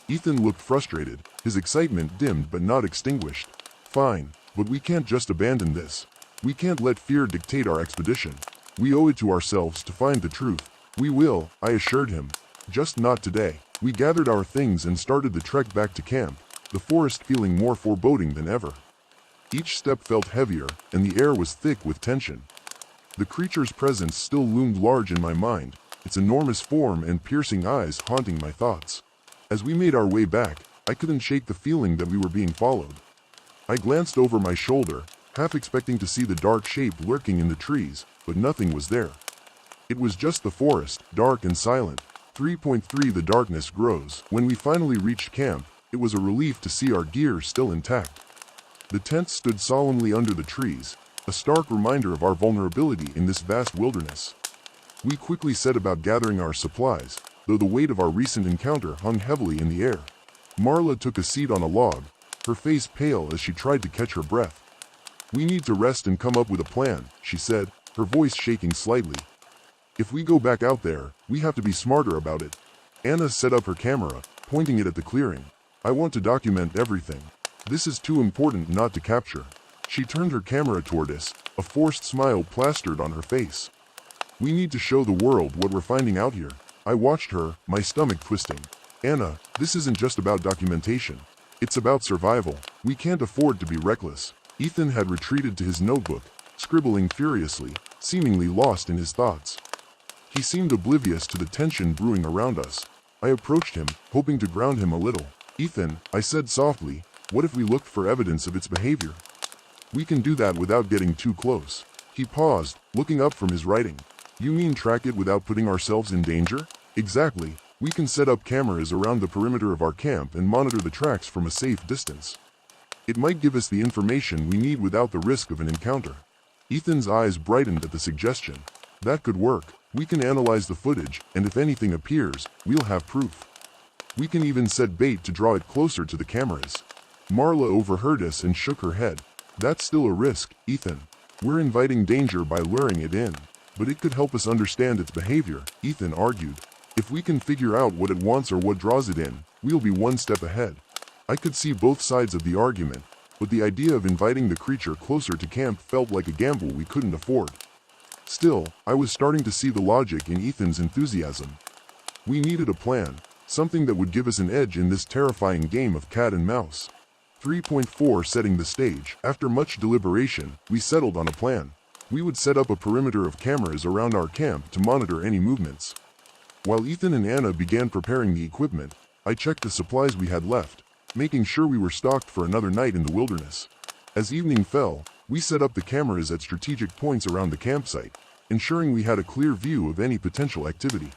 [SPEAKER 1] Ethan looked frustrated, his excitement dimmed but not extinguished. "Fine, but we can't just abandon this. We can't let fear dictate our expedition. We owe it to ourselves to find the truth. We will, I assured him. Just not today. We gathered our things and started the trek back to camp, the forest feeling more foreboding than ever. Each step felt heavier, and the air was thick with tension. The creature's presence still loomed large in my mind, its enormous form and piercing eyes haunting my thoughts. As we made our way back, I couldn't shake the feeling that we were being followed. I glanced over my shoulder, half expecting to see the dark shape lurking in the trees, but nothing was there. It was just the forest, dark and silent. 3.3 The darkness grows. When we finally reached camp, it was a relief to see our gear still intact. The tent stood solemnly under the trees, a stark reminder of our vulnerability in this vast wilderness. We quickly set about gathering our supplies, though the weight of our recent encounter hung heavily in the air. Marla took a seat on a log, her face pale as she tried to catch her breath. "We need to rest and come up with a plan," she said, her voice shaking slightly. "If we go back out there, we have to be smarter about it." Anna set up her camera, pointing it at the clearing. "I want to document everything. This is too important not to capture." She turned her camera toward us, a forced smile plastered on her face. "We need to show the world what we're finding out here." I watched her, my stomach twisting. "Anna, this isn't just about documentation. It's about survival. We can't afford to be reckless." Ethan had retreated to his notebook, scribbling furiously, seemingly lost in his thoughts. He seemed oblivious to the tension brewing around us. I approached him, hoping to ground him a little. "Ethan," I said softly, "what if we looked for evidence of its behavior? We can do that without getting too close." He paused, looking up from his writing. "You mean track it without putting ourselves in danger?" "Exactly. We can set up cameras around the perimeter of our camp and monitor the tracks from a safe distance. It might give us the information we need without the risk of an encounter." Ethan's eyes brightened at the suggestion. "That could work. We can analyze the footage, and if anything appears, we'll have proof. We can even set bait to draw it closer to the cameras." Marla overheard us and shook her head. "That's still a risk, Ethan. We're inviting danger by luring it in. But it could help us understand its behavior," Ethan argued. "If we can figure out what it wants or what draws it in, we'll be one step ahead." I could see both sides of the argument, but the idea of inviting the creature closer to camp felt like a gamble we couldn't afford. Still, I was starting to see the logic in Ethan's enthusiasm. We needed a plan, something that would give us an edge in this terrifying game of cat and mouse. 3.4 Setting the stage. After much deliberation, we settled on a plan. We would set up a perimeter of cameras around our camp to monitor any movements. While Ethan and Anna began preparing the equipment, I checked the supplies we had left, making sure we were stocked for another night in the wilderness. As evening fell, we set up the cameras at strategic points around the campsite, ensuring we had a clear view of any potential activity.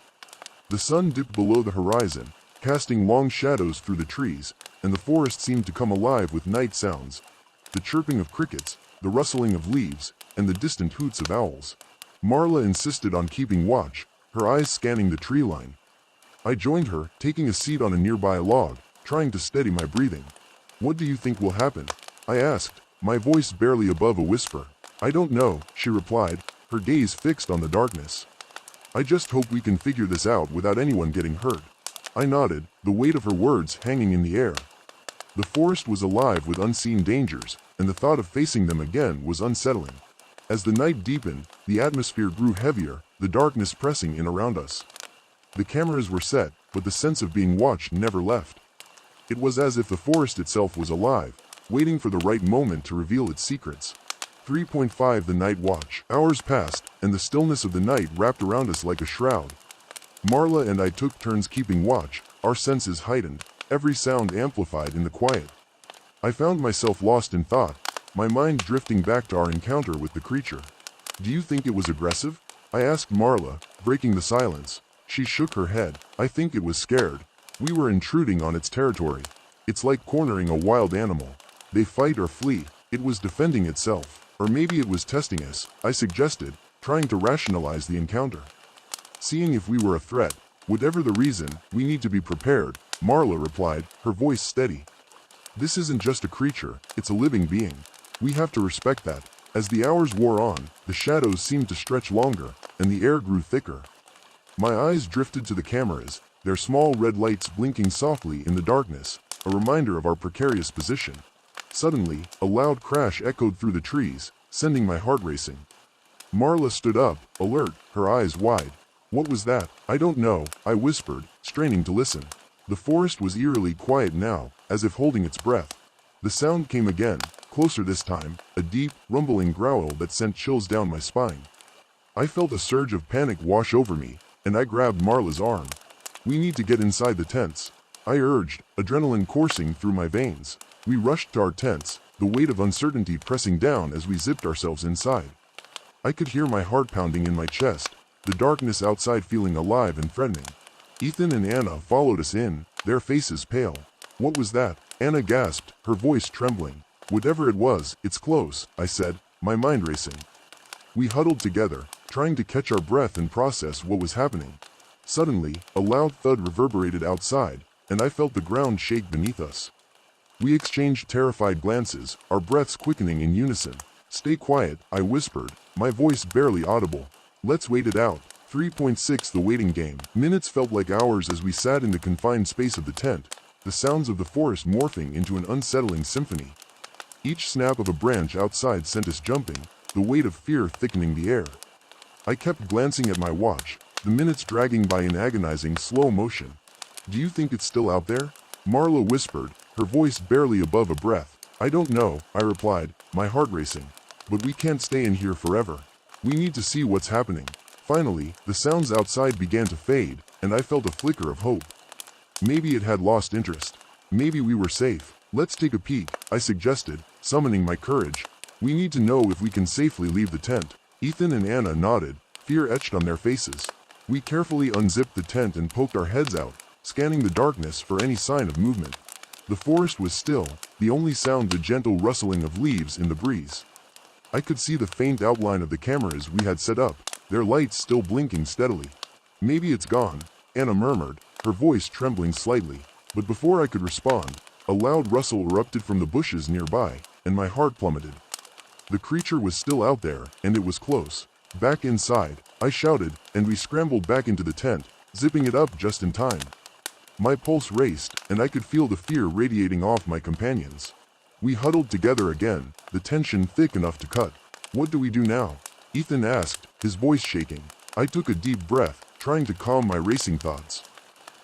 [SPEAKER 1] The sun dipped below the horizon, casting long shadows through the trees, and the forest seemed to come alive with night sounds: the chirping of crickets, the rustling of leaves, and the distant hoots of owls. Marla insisted on keeping watch, her eyes scanning the tree line. I joined her, taking a seat on a nearby log, trying to steady my breathing. "What do you think will happen?" I asked, my voice barely above a whisper. "I don't know," she replied, her gaze fixed on the darkness. "I just hope we can figure this out without anyone getting hurt." I nodded, the weight of her words hanging in the air. The forest was alive with unseen dangers, and the thought of facing them again was unsettling. As the night deepened, the atmosphere grew heavier, the darkness pressing in around us. The cameras were set, but the sense of being watched never left. It was as if the forest itself was alive, waiting for the right moment to reveal its secrets. 3.5 The night watch. Hours passed, and the stillness of the night wrapped around us like a shroud. Marla and I took turns keeping watch, our senses heightened, every sound amplified in the quiet. I found myself lost in thought, my mind drifting back to our encounter with the creature. "Do you think it was aggressive?" I asked Marla, breaking the silence. She shook her head. "I think it was scared. We were intruding on its territory. It's like cornering a wild animal. They fight or flee. It was defending itself. Or maybe it was testing us," I suggested, trying to rationalize the encounter. "Seeing if we were a threat. Whatever the reason, we need to be prepared," Marla replied, her voice steady. "This isn't just a creature, it's a living being. We have to respect that." As the hours wore on, the shadows seemed to stretch longer, and the air grew thicker. My eyes drifted to the cameras, their small red lights blinking softly in the darkness, a reminder of our precarious position. Suddenly, a loud crash echoed through the trees, sending my heart racing. Marla stood up, alert, her eyes wide. What was that? I don't know, I whispered, straining to listen. The forest was eerily quiet now, as if holding its breath. The sound came again, closer this time, a deep, rumbling growl that sent chills down my spine. I felt a surge of panic wash over me, and I grabbed Marla's arm. We need to get inside the tents, I urged, adrenaline coursing through my veins. We rushed to our tents, the weight of uncertainty pressing down as we zipped ourselves inside. I could hear my heart pounding in my chest, the darkness outside feeling alive and threatening. Ethan and Anna followed us in, their faces pale. What was that? Anna gasped, her voice trembling. Whatever it was, it's close, I said, my mind racing. We huddled together, trying to catch our breath and process what was happening. Suddenly, a loud thud reverberated outside, and I felt the ground shake beneath us. We exchanged terrified glances, our breaths quickening in unison. Stay quiet, I whispered, my voice barely audible. Let's wait it out. 3.6 The waiting game. Minutes felt like hours as we sat in the confined space of the tent, the sounds of the forest morphing into an unsettling symphony. Each snap of a branch outside sent us jumping, the weight of fear thickening the air. I kept glancing at my watch, the minutes dragging by in agonizing slow motion. Do you think it's still out there? Marla whispered, her voice barely above a breath. I don't know, I replied, my heart racing. But we can't stay in here forever. We need to see what's happening. Finally, the sounds outside began to fade, and I felt a flicker of hope. Maybe it had lost interest. Maybe we were safe. Let's take a peek, I suggested, summoning my courage. We need to know if we can safely leave the tent. Ethan and Anna nodded, fear etched on their faces. We carefully unzipped the tent and poked our heads out, scanning the darkness for any sign of movement. The forest was still, the only sound the gentle rustling of leaves in the breeze. I could see the faint outline of the cameras we had set up, their lights still blinking steadily. Maybe it's gone, Anna murmured, her voice trembling slightly. But before I could respond, a loud rustle erupted from the bushes nearby, and my heart plummeted. The creature was still out there, and it was close. Back inside, I shouted, and we scrambled back into the tent, zipping it up just in time. My pulse raced, and I could feel the fear radiating off my companions. We huddled together again, the tension thick enough to cut. What do we do now? Ethan asked, his voice shaking. I took a deep breath, trying to calm my racing thoughts.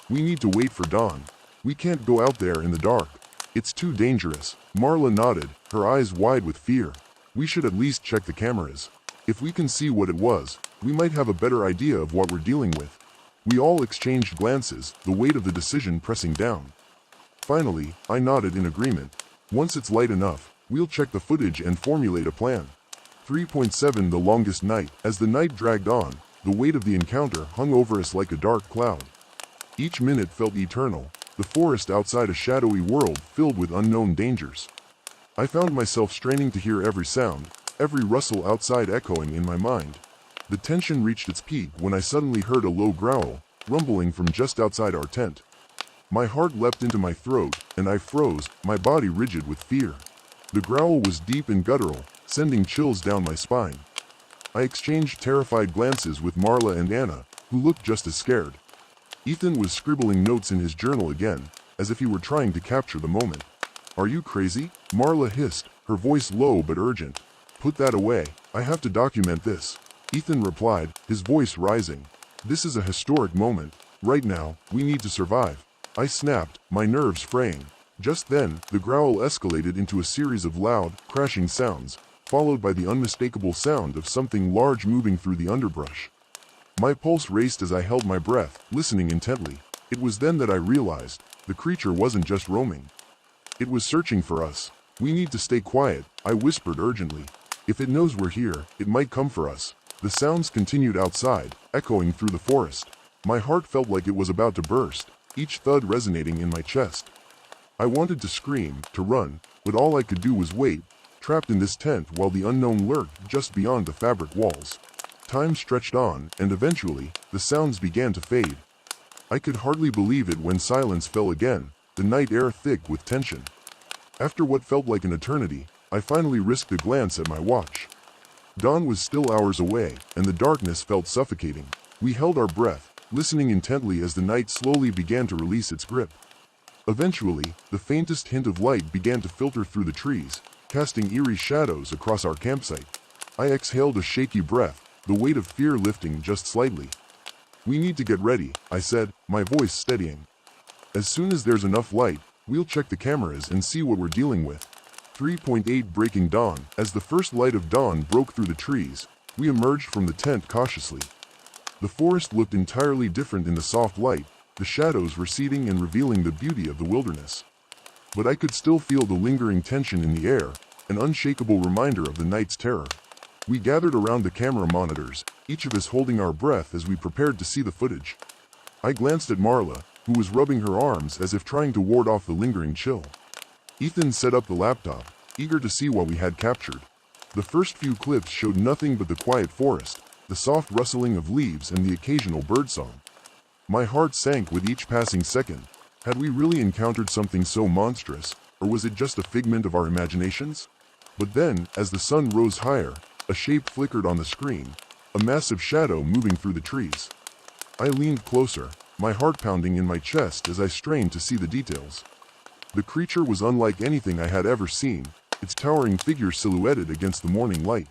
[SPEAKER 1] We need to wait for dawn. We can't go out there in the dark. It's too dangerous. Marla nodded, her eyes wide with fear. We should at least check the cameras. If we can see what it was, we might have a better idea of what we're dealing with. We all exchanged glances, the weight of the decision pressing down. Finally, I nodded in agreement. Once it's light enough, we'll check the footage and formulate a plan. 3.7 The longest night. As the night dragged on, the weight of the encounter hung over us like a dark cloud. Each minute felt eternal, the forest outside a shadowy world filled with unknown dangers. I found myself straining to hear every sound, every rustle outside echoing in my mind. The tension reached its peak when I suddenly heard a low growl, rumbling from just outside our tent. My heart leapt into my throat, and I froze, my body rigid with fear. The growl was deep and guttural, sending chills down my spine. I exchanged terrified glances with Marla and Anna, who looked just as scared. Ethan was scribbling notes in his journal again, as if he were trying to capture the moment. Are you crazy? Marla hissed, her voice low but urgent. Put that away, I have to document this. Ethan replied, his voice rising. This is a historic moment. Right now, we need to survive. I snapped, my nerves fraying. Just then, the growl escalated into a series of loud, crashing sounds, followed by the unmistakable sound of something large moving through the underbrush. My pulse raced as I held my breath, listening intently. It was then that I realized, the creature wasn't just roaming. It was searching for us. We need to stay quiet, I whispered urgently. If it knows we're here, it might come for us. The sounds continued outside, echoing through the forest. My heart felt like it was about to burst, each thud resonating in my chest. I wanted to scream, to run, but all I could do was wait, trapped in this tent while the unknown lurked just beyond the fabric walls. Time stretched on, and eventually, the sounds began to fade. I could hardly believe it when silence fell again, the night air thick with tension. After what felt like an eternity, I finally risked a glance at my watch. Dawn was still hours away, and the darkness felt suffocating. We held our breath, listening intently as the night slowly began to release its grip. Eventually, the faintest hint of light began to filter through the trees, casting eerie shadows across our campsite. I exhaled a shaky breath, the weight of fear lifting just slightly. "We need to get ready," I said, my voice steadying. "As soon as there's enough light, we'll check the cameras and see what we're dealing with." 3.8 Breaking dawn. As the first light of dawn broke through the trees, we emerged from the tent cautiously. The forest looked entirely different in the soft light, the shadows receding and revealing the beauty of the wilderness. But I could still feel the lingering tension in the air, an unshakable reminder of the night's terror. We gathered around the camera monitors, each of us holding our breath as we prepared to see the footage. I glanced at Marla, who was rubbing her arms as if trying to ward off the lingering chill. Ethan set up the laptop, eager to see what we had captured. The first few clips showed nothing but the quiet forest, the soft rustling of leaves and the occasional birdsong. My heart sank with each passing second. Had we really encountered something so monstrous, or was it just a figment of our imaginations? But then, as the sun rose higher, a shape flickered on the screen, a massive shadow moving through the trees. I leaned closer, my heart pounding in my chest as I strained to see the details. The creature was unlike anything I had ever seen, its towering figure silhouetted against the morning light.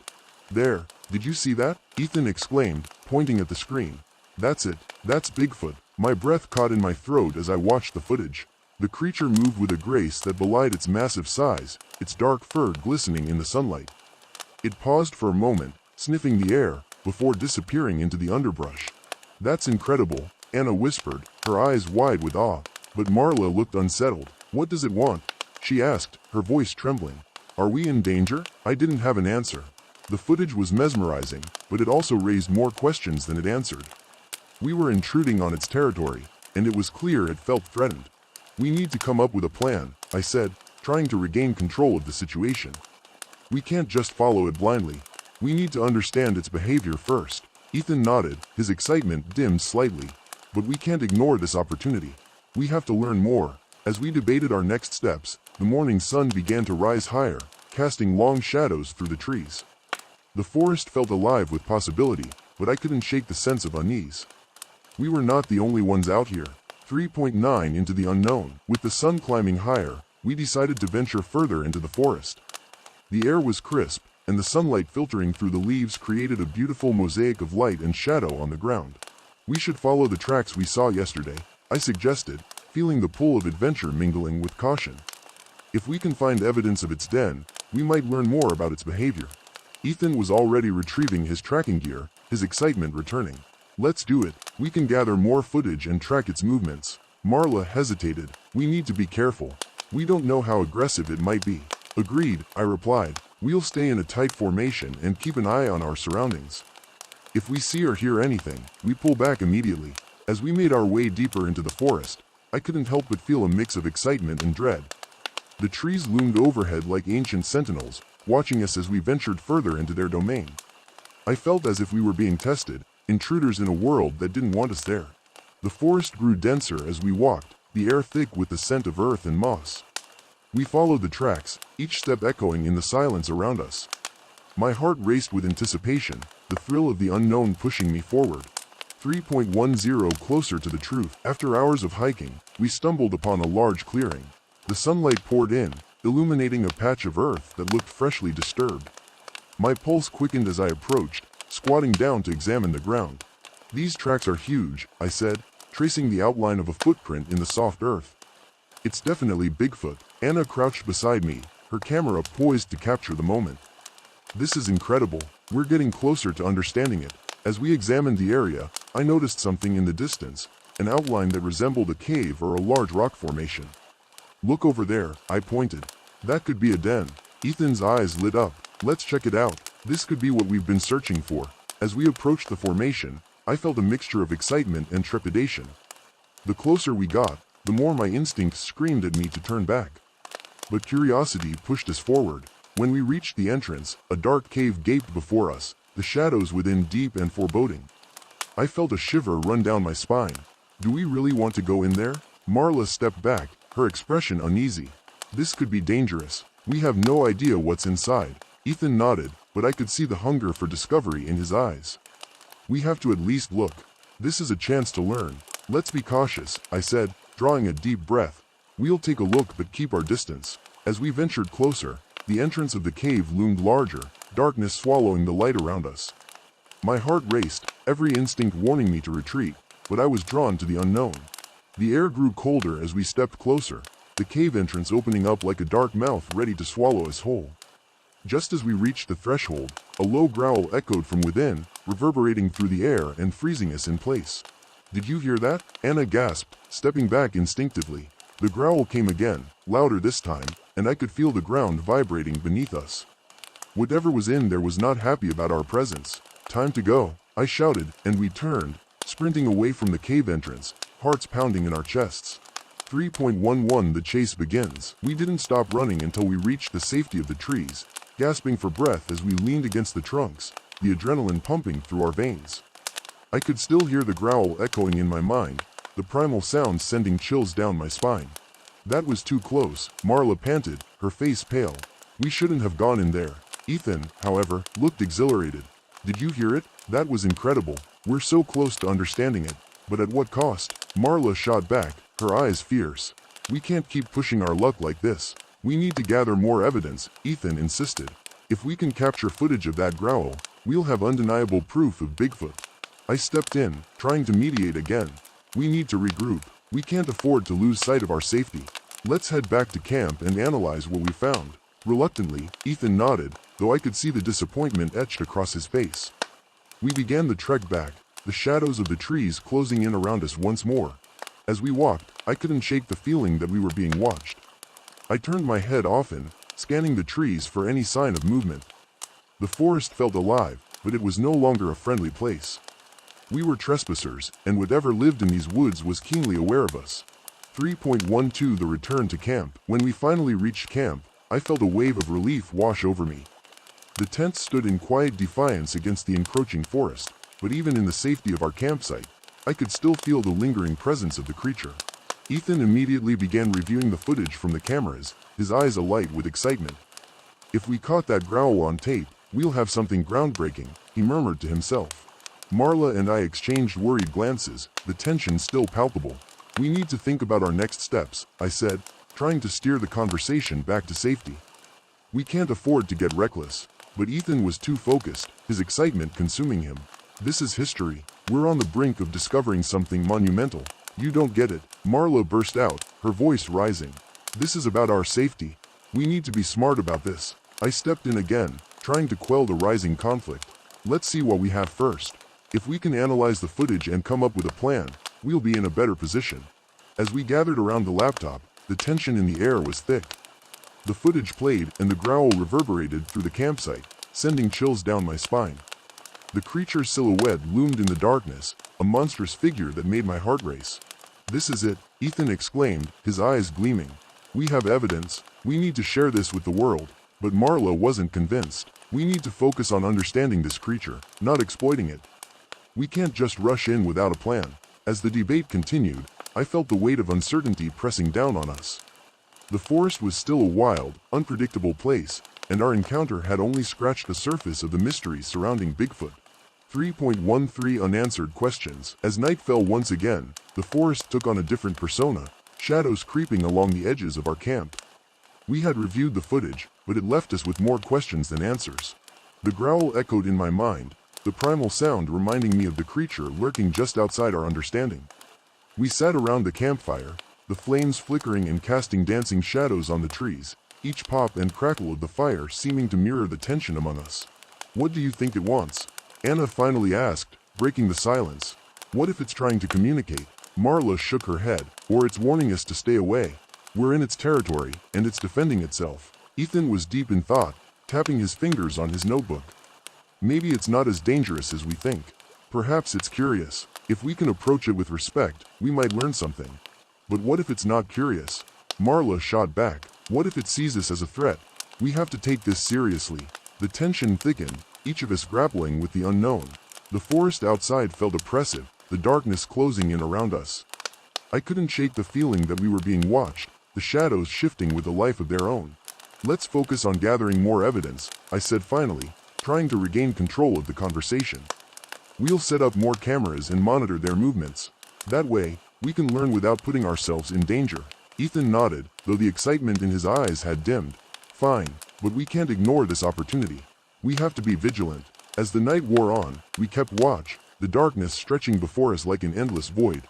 [SPEAKER 1] "There, did you see that?" Ethan exclaimed, pointing at the screen. "That's it, that's Bigfoot." My breath caught in my throat as I watched the footage. The creature moved with a grace that belied its massive size, its dark fur glistening in the sunlight. It paused for a moment, sniffing the air, before disappearing into the underbrush. "That's incredible," Anna whispered, her eyes wide with awe. But Marla looked unsettled. "What does it want?" she asked, her voice trembling. "Are we in danger?" I didn't have an answer. The footage was mesmerizing, but it also raised more questions than it answered. We were intruding on its territory, and it was clear it felt threatened. "We need to come up with a plan," I said, trying to regain control of the situation. "We can't just follow it blindly. We need to understand its behavior first." Ethan nodded, his excitement dimmed slightly. "But we can't ignore this opportunity. We have to learn more." As we debated our next steps, the morning sun began to rise higher, casting long shadows through the trees. The forest felt alive with possibility, but I couldn't shake the sense of unease. We were not the only ones out here. 3.9 Into the unknown. With the sun climbing higher, we decided to venture further into the forest. The air was crisp, and the sunlight filtering through the leaves created a beautiful mosaic of light and shadow on the ground. "We should follow the tracks we saw yesterday," I suggested, feeling the pull of adventure mingling with caution. "If we can find evidence of its den, we might learn more about its behavior." Ethan was already retrieving his tracking gear, his excitement returning. "Let's do it. We can gather more footage and track its movements." Marla hesitated. "We need to be careful. We don't know how aggressive it might be." "Agreed," I replied. "We'll stay in a tight formation and keep an eye on our surroundings. If we see or hear anything, we pull back immediately." As we made our way deeper into the forest, I couldn't help but feel a mix of excitement and dread. The trees loomed overhead like ancient sentinels, watching us as we ventured further into their domain. I felt as if we were being tested, intruders in a world that didn't want us there. The forest grew denser as we walked, the air thick with the scent of earth and moss. We followed the tracks, each step echoing in the silence around us. My heart raced with anticipation, the thrill of the unknown pushing me forward. 3.10 Closer to the truth. After hours of hiking, we stumbled upon a large clearing. The sunlight poured in, illuminating a patch of earth that looked freshly disturbed. My pulse quickened as I approached, squatting down to examine the ground. "These tracks are huge," I said, tracing the outline of a footprint in the soft earth. "It's definitely Bigfoot." Anna crouched beside me, her camera poised to capture the moment. "This is incredible. We're getting closer to understanding it." As we examined the area, I noticed something in the distance, an outline that resembled a cave or a large rock formation. "Look over there," I pointed. "That could be a den." Ethan's eyes lit up. "Let's check it out. This could be what we've been searching for." As we approached the formation, I felt a mixture of excitement and trepidation. The closer we got, the more my instincts screamed at me to turn back. But curiosity pushed us forward. When we reached the entrance, a dark cave gaped before us, the shadows within deep and foreboding. I felt a shiver run down my spine. "Do we really want to go in there?" Marla stepped back, her expression uneasy. "This could be dangerous. We have no idea what's inside." Ethan nodded, but I could see the hunger for discovery in his eyes. "We have to at least look. This is a chance to learn." "Let's be cautious," I said, drawing a deep breath. "We'll take a look but keep our distance." As we ventured closer, the entrance of the cave loomed larger, darkness swallowing the light around us. My heart raced, every instinct warning me to retreat, but I was drawn to the unknown. The air grew colder as we stepped closer, the cave entrance opening up like a dark mouth ready to swallow us whole. Just as we reached the threshold, a low growl echoed from within, reverberating through the air and freezing us in place. "Did you hear that?" Anna gasped, stepping back instinctively. The growl came again, louder this time, and I could feel the ground vibrating beneath us. Whatever was in there was not happy about our presence. "Time to go," I shouted, and we turned, sprinting away from the cave entrance, hearts pounding in our chests. 3.11 The chase begins. We didn't stop running until we reached the safety of the trees, gasping for breath as we leaned against the trunks, the adrenaline pumping through our veins. I could still hear the growl echoing in my mind, the primal sound sending chills down my spine. "That was too close," Marla panted, her face pale. "We shouldn't have gone in there." Ethan, however, looked exhilarated. "Did you hear it? That was incredible. We're so close to understanding it. But at what cost?" Marla shot back, her eyes fierce. "We can't keep pushing our luck like this. We need to gather more evidence," Ethan insisted. "If we can capture footage of that growl, we'll have undeniable proof of Bigfoot." I stepped in, trying to mediate again. "We need to regroup. We can't afford to lose sight of our safety. Let's head back to camp and analyze what we found." Reluctantly, Ethan nodded, though I could see the disappointment etched across his face. We began the trek back, the shadows of the trees closing in around us once more. As we walked, I couldn't shake the feeling that we were being watched. I turned my head often, scanning the trees for any sign of movement. The forest felt alive, but it was no longer a friendly place. We were trespassers, and whatever lived in these woods was keenly aware of us. 3.12 The return to camp. When we finally reached camp, I felt a wave of relief wash over me. The tent stood in quiet defiance against the encroaching forest, but even in the safety of our campsite, I could still feel the lingering presence of the creature. Ethan immediately began reviewing the footage from the cameras, his eyes alight with excitement. "If we caught that growl on tape, we'll have something groundbreaking," he murmured to himself. Marla and I exchanged worried glances, the tension still palpable. "We need to think about our next steps," I said, trying to steer the conversation back to safety. "We can't afford to get reckless." But Ethan was too focused, his excitement consuming him. "This is history. We're on the brink of discovering something monumental." "You don't get it," Marla burst out, her voice rising. "This is about our safety. We need to be smart about this." I stepped in again, trying to quell the rising conflict. "Let's see what we have first. If we can analyze the footage and come up with a plan, we'll be in a better position." As we gathered around the laptop, the tension in the air was thick. The footage played, and the growl reverberated through the campsite, sending chills down my spine. The creature's silhouette loomed in the darkness, a monstrous figure that made my heart race. "This is it," Ethan exclaimed, his eyes gleaming. "We have evidence. We need to share this with the world." But Marla wasn't convinced. "We need to focus on understanding this creature, not exploiting it. We can't just rush in without a plan." As the debate continued, I felt the weight of uncertainty pressing down on us. The forest was still a wild, unpredictable place, and our encounter had only scratched the surface of the mystery surrounding Bigfoot. 3.13 Unanswered questions. As night fell once again, the forest took on a different persona, shadows creeping along the edges of our camp. We had reviewed the footage, but it left us with more questions than answers. The growl echoed in my mind, the primal sound reminding me of the creature lurking just outside our understanding. We sat around the campfire, the flames flickering and casting dancing shadows on the trees, each pop and crackle of the fire seeming to mirror the tension among us. "What do you think it wants?" Anna finally asked, breaking the silence. "What if it's trying to communicate?" Marla shook her head. "Or it's warning us to stay away. We're in its territory, and it's defending itself." Ethan was deep in thought, tapping his fingers on his notebook. "Maybe it's not as dangerous as we think. Perhaps it's curious. If we can approach it with respect, we might learn something." "But what if it's not curious?" Marla shot back. "What if it sees us as a threat? We have to take this seriously." The tension thickened, each of us grappling with the unknown. The forest outside felt oppressive, the darkness closing in around us. I couldn't shake the feeling that we were being watched, the shadows shifting with a life of their own. "Let's focus on gathering more evidence," I said finally, trying to regain control of the conversation. "We'll set up more cameras and monitor their movements. That way, we can learn without putting ourselves in danger." Ethan nodded, though the excitement in his eyes had dimmed. "Fine, but we can't ignore this opportunity. We have to be vigilant. As the night wore on, we kept watch, the darkness stretching before us like an endless void.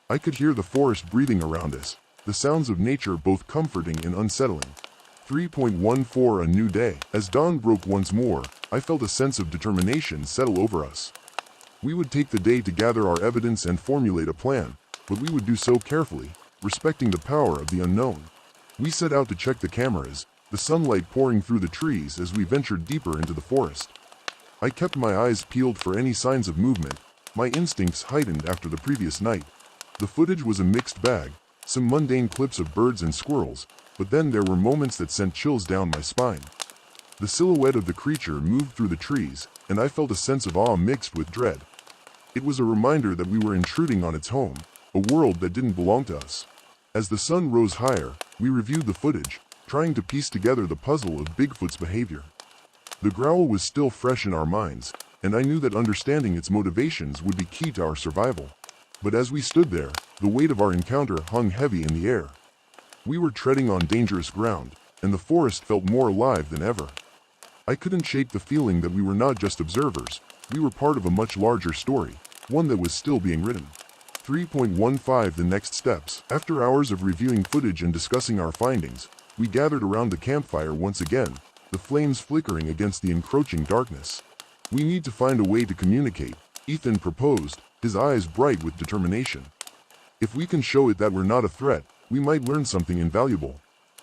[SPEAKER 1] I could hear the forest breathing around us, the sounds of nature both comforting and unsettling. 3.14 A new day. As dawn broke once more, I felt a sense of determination settle over us. We would take the day to gather our evidence and formulate a plan, but we would do so carefully, respecting the power of the unknown. We set out to check the cameras, the sunlight pouring through the trees as we ventured deeper into the forest. I kept my eyes peeled for any signs of movement, my instincts heightened after the previous night. The footage was a mixed bag, some mundane clips of birds and squirrels, but then there were moments that sent chills down my spine. The silhouette of the creature moved through the trees, and I felt a sense of awe mixed with dread. It was a reminder that we were intruding on its home, a world that didn't belong to us. As the sun rose higher, we reviewed the footage, trying to piece together the puzzle of Bigfoot's behavior. The growl was still fresh in our minds, and I knew that understanding its motivations would be key to our survival. But as we stood there, the weight of our encounter hung heavy in the air. We were treading on dangerous ground, and the forest felt more alive than ever. I couldn't shake the feeling that we were not just observers, we were part of a much larger story, one that was still being written. 3.15 The next steps. After hours of reviewing footage and discussing our findings, we gathered around the campfire once again, the flames flickering against the encroaching darkness. We need to find a way to communicate, Ethan proposed, his eyes bright with determination. If we can show it that we're not a threat, we might learn something invaluable.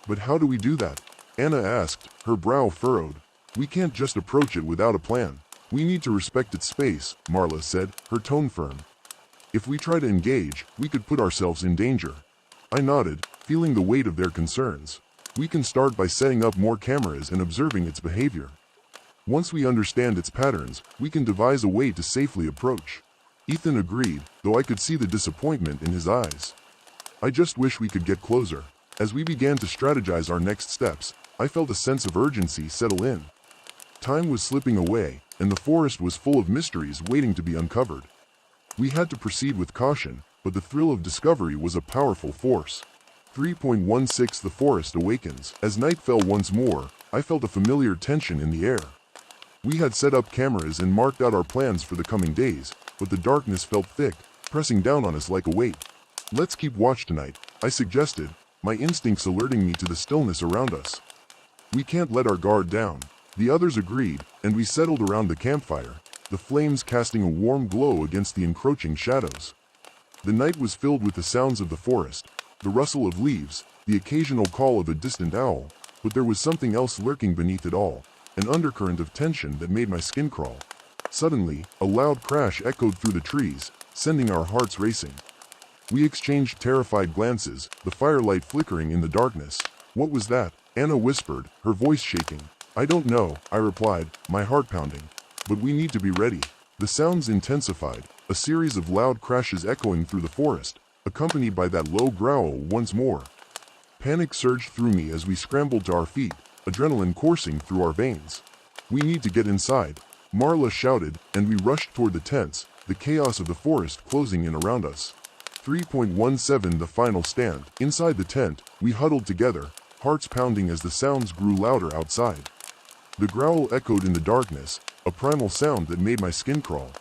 [SPEAKER 1] But how do we do that? Anna asked, her brow furrowed. We can't just approach it without a plan. We need to respect its space, Marla said, her tone firm. If we try to engage, we could put ourselves in danger. I nodded, feeling the weight of their concerns. We can start by setting up more cameras and observing its behavior. Once we understand its patterns, we can devise a way to safely approach. Ethan agreed, though I could see the disappointment in his eyes. I just wish we could get closer. As we began to strategize our next steps, I felt a sense of urgency settle in. Time was slipping away, and the forest was full of mysteries waiting to be uncovered. We had to proceed with caution, but the thrill of discovery was a powerful force. 3.16 The forest awakens. As night fell once more, I felt a familiar tension in the air. We had set up cameras and marked out our plans for the coming days, but the darkness felt thick, pressing down on us like a weight. Let's keep watch tonight, I suggested, my instincts alerting me to the stillness around us. We can't let our guard down. The others agreed, and we settled around the campfire, the flames casting a warm glow against the encroaching shadows. The night was filled with the sounds of the forest, the rustle of leaves, the occasional call of a distant owl, but there was something else lurking beneath it all, an undercurrent of tension that made my skin crawl. Suddenly, a loud crash echoed through the trees, sending our hearts racing. We exchanged terrified glances, the firelight flickering in the darkness. What was that? Anna whispered, her voice shaking. I don't know, I replied, my heart pounding. But we need to be ready. The sounds intensified, a series of loud crashes echoing through the forest, accompanied by that low growl once more. Panic surged through me as we scrambled to our feet, adrenaline coursing through our veins. We need to get inside, Marla shouted, and we rushed toward the tents, the chaos of the forest closing in around us. 3.17 The final stand. Inside the tent, we huddled together, hearts pounding as the sounds grew louder outside. The growl echoed in the darkness, a primal sound that made my skin crawl.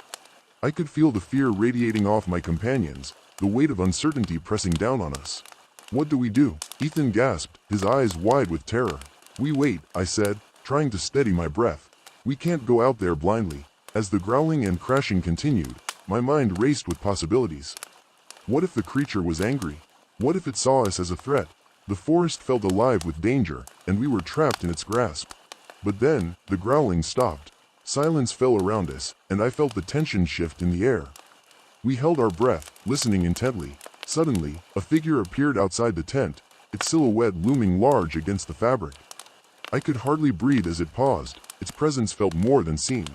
[SPEAKER 1] I could feel the fear radiating off my companions, the weight of uncertainty pressing down on us. What do we do? Ethan gasped, his eyes wide with terror. We wait, I said, trying to steady my breath. We can't go out there blindly. As the growling and crashing continued, my mind raced with possibilities. What if the creature was angry? What if it saw us as a threat? The forest felt alive with danger, and we were trapped in its grasp. But then, the growling stopped. Silence fell around us, and I felt the tension shift in the air. We held our breath, listening intently. Suddenly, a figure appeared outside the tent, its silhouette looming large against the fabric. I could hardly breathe as it paused, its presence felt more than seen.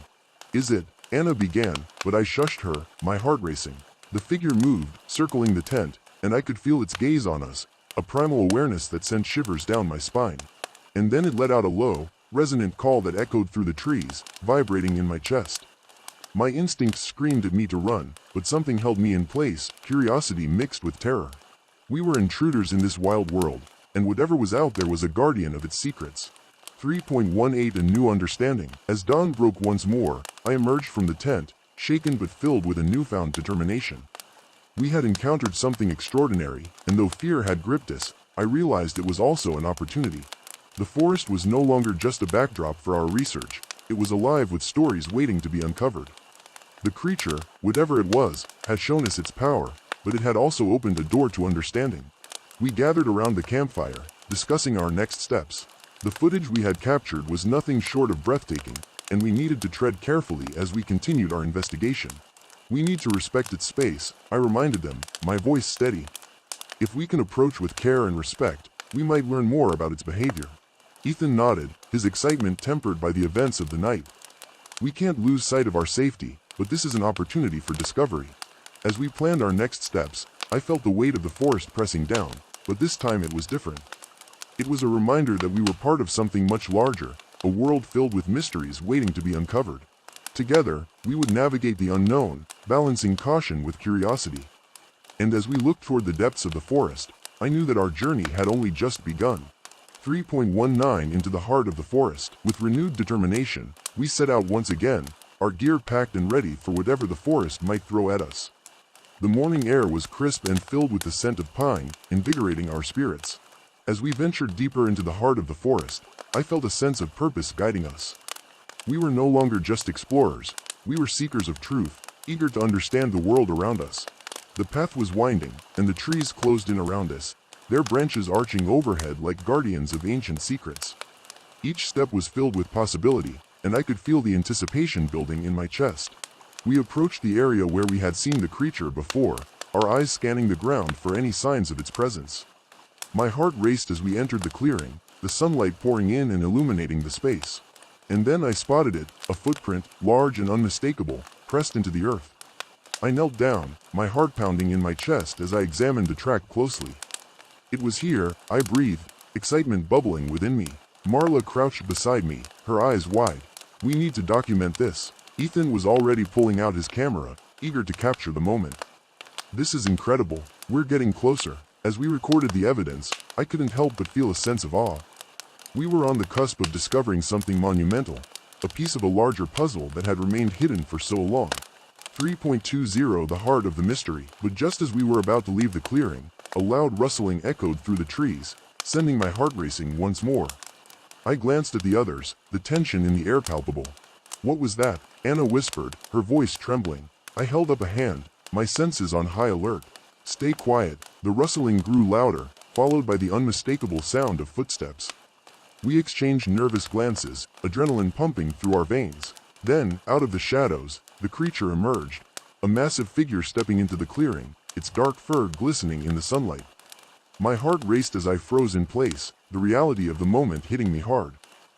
[SPEAKER 1] Is it? Anna began, but I shushed her, my heart racing. The figure moved, circling the tent, and I could feel its gaze on us, a primal awareness that sent shivers down my spine. And then it let out a low, resonant call that echoed through the trees, vibrating in my chest. My instincts screamed at me to run, but something held me in place, curiosity mixed with terror. We were intruders in this wild world, and whatever was out there was a guardian of its secrets. 3.18 A new understanding. As dawn broke once more, I emerged from the tent, shaken but filled with a newfound determination. We had encountered something extraordinary, and though fear had gripped us, I realized it was also an opportunity. The forest was no longer just a backdrop for our research, it was alive with stories waiting to be uncovered. The creature, whatever it was, had shown us its power, but it had also opened a door to understanding. We gathered around the campfire, discussing our next steps. The footage we had captured was nothing short of breathtaking, and we needed to tread carefully as we continued our investigation. We need to respect its space, I reminded them, my voice steady. If we can approach with care and respect, we might learn more about its behavior. Ethan nodded, his excitement tempered by the events of the night. We can't lose sight of our safety, but this is an opportunity for discovery. As we planned our next steps, I felt the weight of the forest pressing down, but this time it was different. It was a reminder that we were part of something much larger, a world filled with mysteries waiting to be uncovered. Together, we would navigate the unknown, balancing caution with curiosity. And as we looked toward the depths of the forest, I knew that our journey had only just begun. 3.19 Into the heart of the forest. With renewed determination, we set out once again, our gear packed and ready for whatever the forest might throw at us. The morning air was crisp and filled with the scent of pine, invigorating our spirits. As we ventured deeper into the heart of the forest, I felt a sense of purpose guiding us. We were no longer just explorers, we were seekers of truth, eager to understand the world around us. The path was winding, and the trees closed in around us, their branches arching overhead like guardians of ancient secrets. Each step was filled with possibility, and I could feel the anticipation building in my chest. We approached the area where we had seen the creature before, our eyes scanning the ground for any signs of its presence. My heart raced as we entered the clearing, the sunlight pouring in and illuminating the space. And then I spotted it, a footprint, large and unmistakable, pressed into the earth. I knelt down, my heart pounding in my chest as I examined the track closely. It was here, I breathed, excitement bubbling within me. Marla crouched beside me, her eyes wide. We need to document this. Ethan was already pulling out his camera, eager to capture the moment. This is incredible, we're getting closer. As we recorded the evidence, I couldn't help but feel a sense of awe. We were on the cusp of discovering something monumental, a piece of a larger puzzle that had remained hidden for so long. 3.20 The heart of the mystery. But just as we were about to leave the clearing, a loud rustling echoed through the trees, sending my heart racing once more. I glanced at the others, the tension in the air palpable. What was that? Anna whispered, her voice trembling. I held up a hand, my senses on high alert. Stay quiet. The rustling grew louder, followed by the unmistakable sound of footsteps. We exchanged nervous glances, adrenaline pumping through our veins. Then, out of the shadows, the creature emerged, a massive figure stepping into the clearing, its dark fur glistening in the sunlight. My heart raced as I froze in place, the reality of the moment hitting me hard.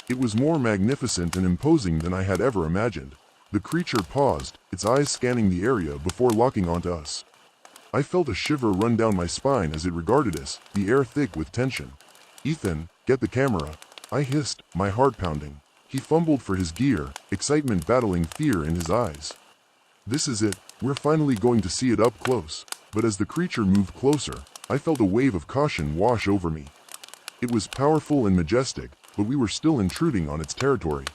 [SPEAKER 1] It was more magnificent and imposing than I had ever imagined. The creature paused, its eyes scanning the area before locking onto us. I felt a shiver run down my spine as it regarded us, the air thick with tension. Ethan, get the camera. I hissed, my heart pounding. He fumbled for his gear, excitement battling fear in his eyes. This is it, we're finally going to see it up close. But as the creature moved closer, I felt a wave of caution wash over me. It was powerful and majestic, but we were still intruding on its territory.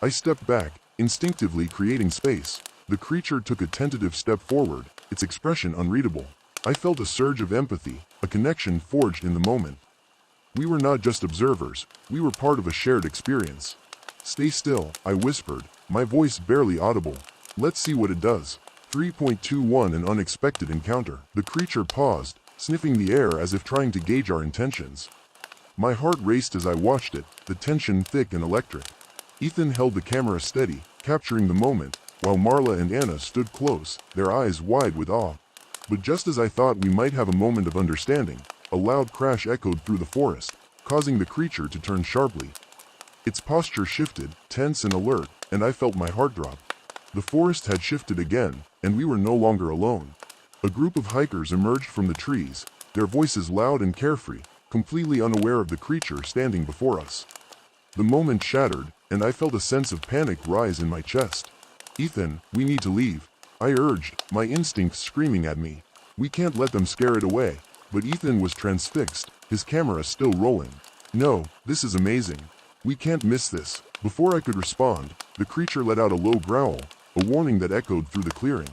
[SPEAKER 1] I stepped back, instinctively creating space. The creature took a tentative step forward, its expression unreadable. I felt a surge of empathy, a connection forged in the moment. We were not just observers, we were part of a shared experience. Stay still, I whispered, my voice barely audible. Let's see what it does. 3.21 An unexpected encounter. The creature paused, sniffing the air as if trying to gauge our intentions. My heart raced as I watched it, the tension thick and electric. Ethan held the camera steady, capturing the moment, while Marla and Anna stood close, their eyes wide with awe. But just as I thought we might have a moment of understanding, a loud crash echoed through the forest, causing the creature to turn sharply. Its posture shifted, tense and alert, and I felt my heart drop. The forest had shifted again, and we were no longer alone. A group of hikers emerged from the trees, their voices loud and carefree, completely unaware of the creature standing before us. The moment shattered, and I felt a sense of panic rise in my chest. Ethan, we need to leave, I urged, my instincts screaming at me. We can't let them scare it away. But Ethan was transfixed, his camera still rolling. No, this is amazing. We can't miss this. Before I could respond, the creature let out a low growl, a warning that echoed through the clearing.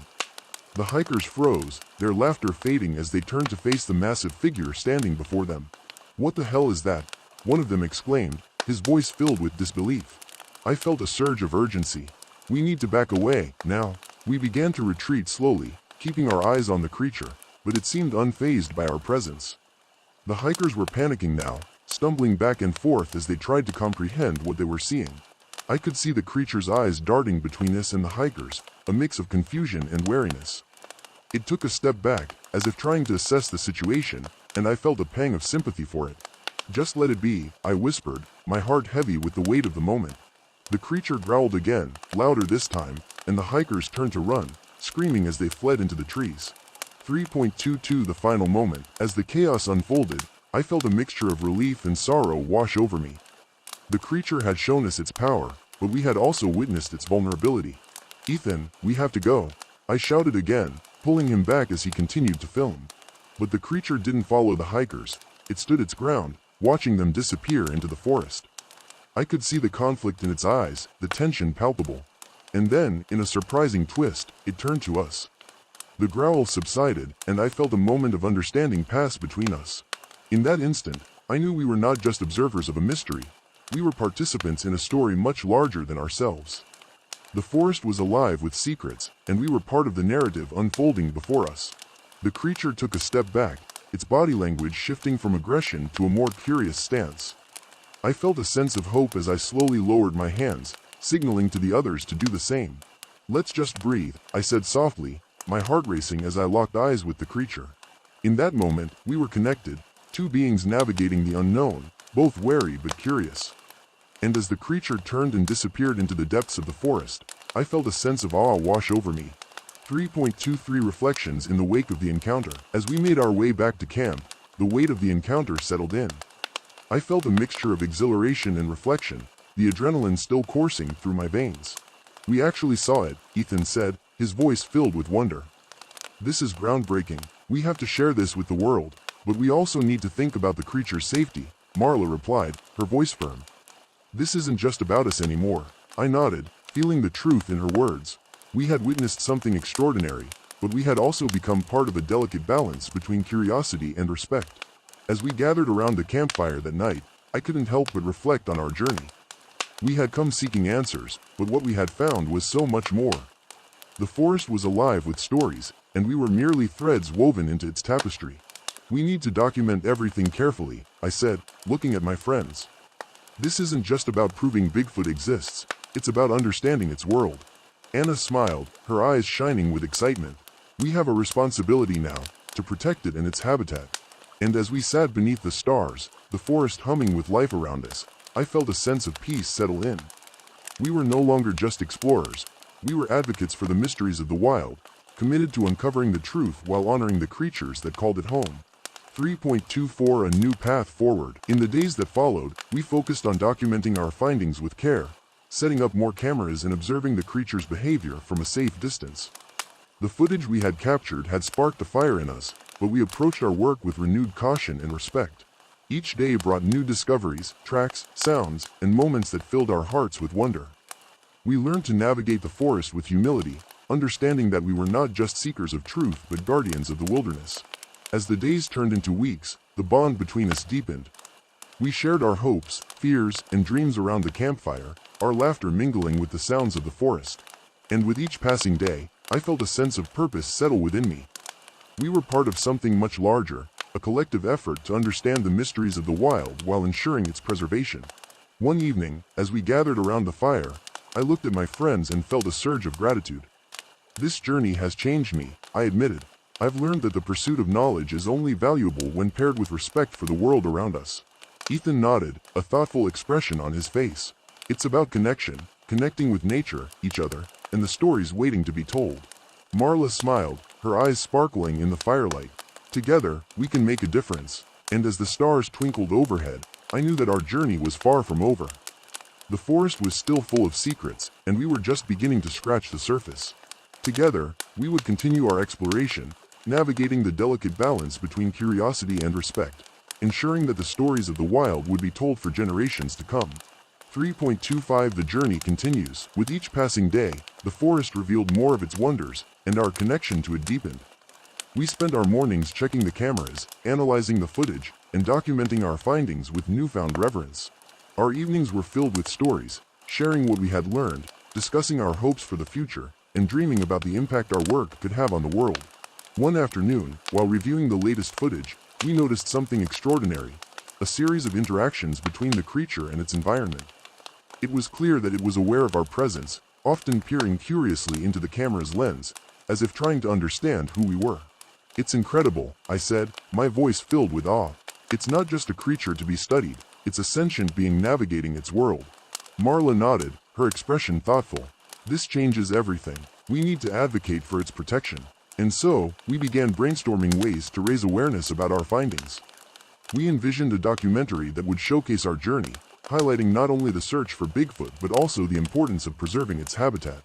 [SPEAKER 1] The hikers froze, their laughter fading as they turned to face the massive figure standing before them. "What the hell is that?" one of them exclaimed, his voice filled with disbelief. I felt a surge of urgency. "We need to back away, now." We began to retreat slowly, keeping our eyes on the creature, but it seemed unfazed by our presence. The hikers were panicking now, stumbling back and forth as they tried to comprehend what they were seeing. I could see the creature's eyes darting between us and the hikers, a mix of confusion and wariness. It took a step back, as if trying to assess the situation, and I felt a pang of sympathy for it. "Just let it be," I whispered, my heart heavy with the weight of the moment. The creature growled again, louder this time, and the hikers turned to run, screaming as they fled into the trees. 3.22 The final moment. As the chaos unfolded, I felt a mixture of relief and sorrow wash over me. The creature had shown us its power, but we had also witnessed its vulnerability. "Ethan, we have to go," I shouted again, pulling him back as he continued to film. But the creature didn't follow the hikers. It stood its ground, watching them disappear into the forest. I could see the conflict in its eyes, the tension palpable. And then, in a surprising twist, it turned to us. The growl subsided, and I felt a moment of understanding pass between us. In that instant, I knew we were not just observers of a mystery. We were participants in a story much larger than ourselves. The forest was alive with secrets, and we were part of the narrative unfolding before us. The creature took a step back, its body language shifting from aggression to a more curious stance. I felt a sense of hope as I slowly lowered my hands, signaling to the others to do the same. "Let's just breathe," I said softly, my heart racing as I locked eyes with the creature. In that moment, we were connected, two beings navigating the unknown, both wary but curious. And as the creature turned and disappeared into the depths of the forest, I felt a sense of awe wash over me. 3.23 Reflections in the wake of the encounter. As we made our way back to camp, the weight of the encounter settled in. I felt a mixture of exhilaration and reflection, the adrenaline still coursing through my veins. "We actually saw it," Ethan said, his voice filled with wonder. "This is groundbreaking. We have to share this with the world, but we also need to think about the creature's safety," Marla replied, her voice firm. "This isn't just about us anymore," I nodded, feeling the truth in her words. We had witnessed something extraordinary, but we had also become part of a delicate balance between curiosity and respect. As we gathered around the campfire that night, I couldn't help but reflect on our journey. We had come seeking answers, but what we had found was so much more. The forest was alive with stories, and we were merely threads woven into its tapestry. "We need to document everything carefully," I said, looking at my friends. "This isn't just about proving Bigfoot exists, it's about understanding its world." Anna smiled, her eyes shining with excitement. "We have a responsibility now, to protect it and its habitat." And as we sat beneath the stars, the forest humming with life around us, I felt a sense of peace settle in. We were no longer just explorers. We were advocates for the mysteries of the wild, committed to uncovering the truth while honoring the creatures that called it home. 3.24 A new path forward. In the days that followed, we focused on documenting our findings with care, setting up more cameras and observing the creature's behavior from a safe distance. The footage we had captured had sparked a fire in us, but we approached our work with renewed caution and respect. Each day brought new discoveries, tracks, sounds, and moments that filled our hearts with wonder. We learned to navigate the forest with humility, understanding that we were not just seekers of truth but guardians of the wilderness. As the days turned into weeks, the bond between us deepened. We shared our hopes, fears, and dreams around the campfire, our laughter mingling with the sounds of the forest. And with each passing day, I felt a sense of purpose settle within me. We were part of something much larger, a collective effort to understand the mysteries of the wild while ensuring its preservation. One evening, as we gathered around the fire, I looked at my friends and felt a surge of gratitude. "This journey has changed me," I admitted. "I've learned that the pursuit of knowledge is only valuable when paired with respect for the world around us." Ethan nodded, a thoughtful expression on his face. "It's about connection, connecting with nature, each other, and the stories waiting to be told." Marla smiled, her eyes sparkling in the firelight. "Together, we can make a difference." And as the stars twinkled overhead, I knew that our journey was far from over. The forest was still full of secrets, and we were just beginning to scratch the surface. Together, we would continue our exploration, navigating the delicate balance between curiosity and respect, ensuring that the stories of the wild would be told for generations to come. 3.25 The journey continues. With each passing day, the forest revealed more of its wonders, and our connection to it deepened. We spent our mornings checking the cameras, analyzing the footage, and documenting our findings with newfound reverence. Our evenings were filled with stories, sharing what we had learned, discussing our hopes for the future, and dreaming about the impact our work could have on the world. One afternoon, while reviewing the latest footage, we noticed something extraordinary: a series of interactions between the creature and its environment. It was clear that it was aware of our presence, often peering curiously into the camera's lens, as if trying to understand who we were. "It's incredible," I said, my voice filled with awe. "It's not just a creature to be studied, it's a sentient being navigating its world." Marla nodded, her expression thoughtful. "This changes everything. We need to advocate for its protection." And so, we began brainstorming ways to raise awareness about our findings. We envisioned a documentary that would showcase our journey, highlighting not only the search for Bigfoot but also the importance of preserving its habitat.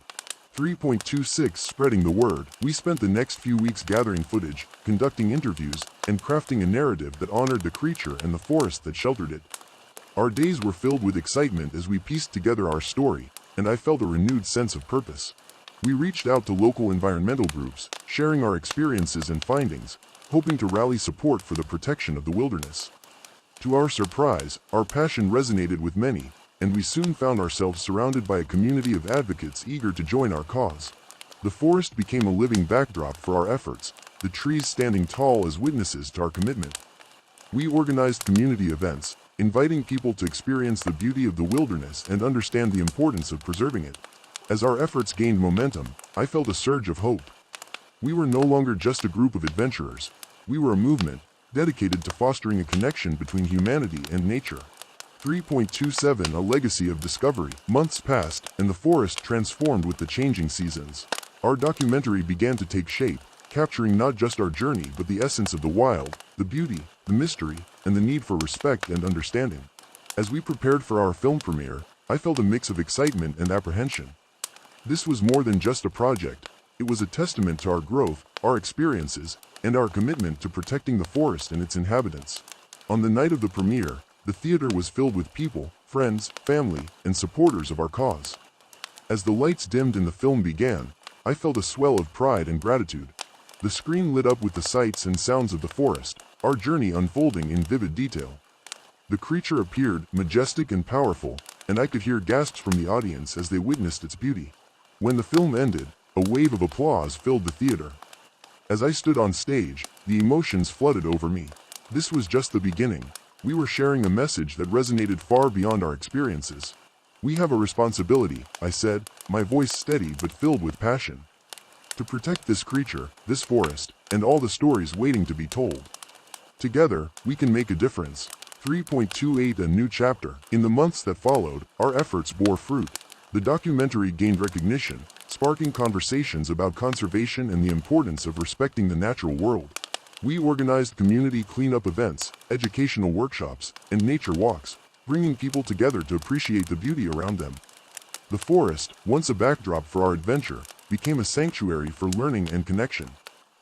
[SPEAKER 1] 3.26 Spreading the word. We spent the next few weeks gathering footage, conducting interviews, and crafting a narrative that honored the creature and the forest that sheltered it. Our days were filled with excitement as we pieced together our story, and I felt a renewed sense of purpose. We reached out to local environmental groups, sharing our experiences and findings, hoping to rally support for the protection of the wilderness. To our surprise, our passion resonated with many, and we soon found ourselves surrounded by a community of advocates eager to join our cause. The forest became a living backdrop for our efforts, the trees standing tall as witnesses to our commitment. We organized community events, inviting people to experience the beauty of the wilderness and understand the importance of preserving it. As our efforts gained momentum, I felt a surge of hope. We were no longer just a group of adventurers. We were a movement, dedicated to fostering a connection between humanity and nature. 3.27 A legacy of discovery. Months passed, and the forest transformed with the changing seasons. Our documentary began to take shape, capturing not just our journey but the essence of the wild, the beauty, the mystery, and the need for respect and understanding. As we prepared for our film premiere, I felt a mix of excitement and apprehension. This was more than just a project. It was a testament to our growth, our experiences, and our commitment to protecting the forest and its inhabitants. On the night of the premiere, the theater was filled with people, friends, family, and supporters of our cause. As the lights dimmed and the film began, I felt a swell of pride and gratitude. The screen lit up with the sights and sounds of the forest, our journey unfolding in vivid detail. The creature appeared, majestic and powerful, and I could hear gasps from the audience as they witnessed its beauty. When the film ended, a wave of applause filled the theater. As I stood on stage, the emotions flooded over me. This was just the beginning. We were sharing a message that resonated far beyond our experiences. "We have a responsibility," I said, my voice steady but filled with passion. "To protect this creature, this forest, and all the stories waiting to be told. Together, we can make a difference." 3.28 A new chapter. In the months that followed, our efforts bore fruit. The documentary gained recognition, sparking conversations about conservation and the importance of respecting the natural world. We organized community cleanup events, educational workshops, and nature walks, bringing people together to appreciate the beauty around them. The forest, once a backdrop for our adventure, became a sanctuary for learning and connection.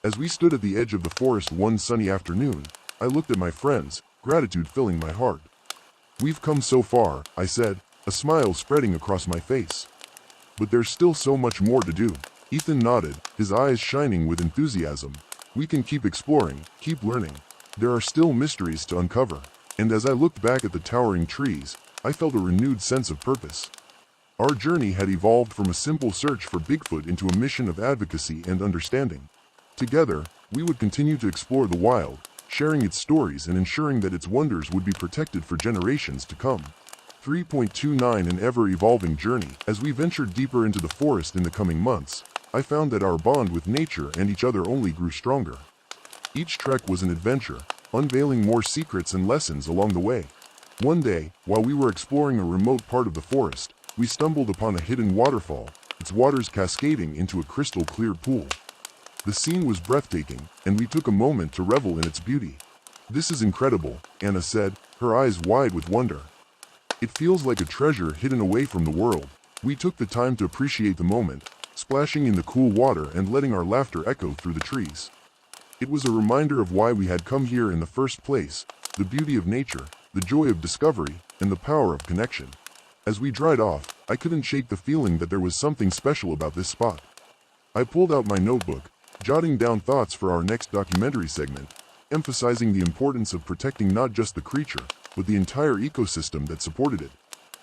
[SPEAKER 1] As we stood at the edge of the forest one sunny afternoon, I looked at my friends, gratitude filling my heart. "We've come so far," I said, a smile spreading across my face. "But there's still so much more to do." Ethan nodded, his eyes shining with enthusiasm. "We can keep exploring, keep learning. There are still mysteries to uncover." And as I looked back at the towering trees, I felt a renewed sense of purpose. Our journey had evolved from a simple search for Bigfoot into a mission of advocacy and understanding. Together, we would continue to explore the wild, sharing its stories and ensuring that its wonders would be protected for generations to come. 3.29 An ever-evolving journey. As we ventured deeper into the forest in the coming months, I found that our bond with nature and each other only grew stronger. Each trek was an adventure, unveiling more secrets and lessons along the way. One day, while we were exploring a remote part of the forest, we stumbled upon a hidden waterfall, its waters cascading into a crystal-clear pool. The scene was breathtaking, and we took a moment to revel in its beauty. "This is incredible," Anna said, her eyes wide with wonder. "It feels like a treasure hidden away from the world." We took the time to appreciate the moment, splashing in the cool water and letting our laughter echo through the trees. It was a reminder of why we had come here in the first place, the beauty of nature, the joy of discovery, and the power of connection. As we dried off, I couldn't shake the feeling that there was something special about this spot. I pulled out my notebook, jotting down thoughts for our next documentary segment, emphasizing the importance of protecting not just the creature, but the entire ecosystem that supported it.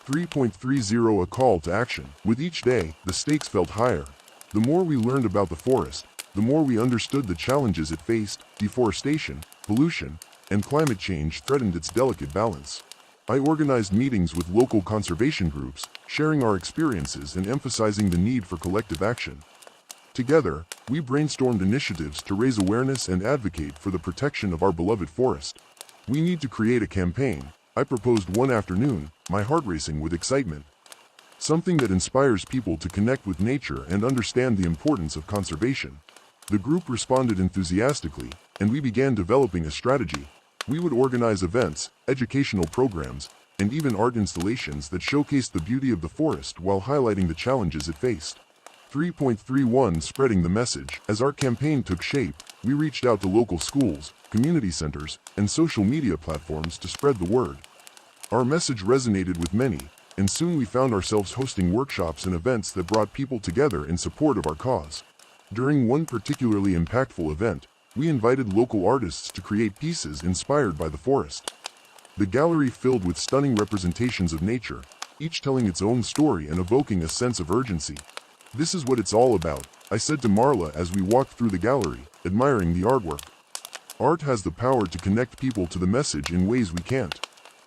[SPEAKER 1] 3.30 A call to action. With each day, the stakes felt higher. The more we learned about the forest, the more we understood the challenges it faced. Deforestation, pollution, and climate change threatened its delicate balance. I organized meetings with local conservation groups, sharing our experiences and emphasizing the need for collective action. Together, we brainstormed initiatives to raise awareness and advocate for the protection of our beloved forest. We need to create a campaign, I proposed one afternoon, my heart racing with excitement. Something that inspires people to connect with nature and understand the importance of conservation. The group responded enthusiastically, and we began developing a strategy. We would organize events, educational programs, and even art installations that showcased the beauty of the forest while highlighting the challenges it faced. 3.31 Spreading the message. As our campaign took shape, we reached out to local schools, community centers, and social media platforms to spread the word. Our message resonated with many, and soon we found ourselves hosting workshops and events that brought people together in support of our cause. During one particularly impactful event, we invited local artists to create pieces inspired by the forest. The gallery filled with stunning representations of nature, each telling its own story and evoking a sense of urgency. "This is what it's all about," I said to Marla as we walked through the gallery, admiring the artwork. Art has the power to connect people to the message in ways we can't.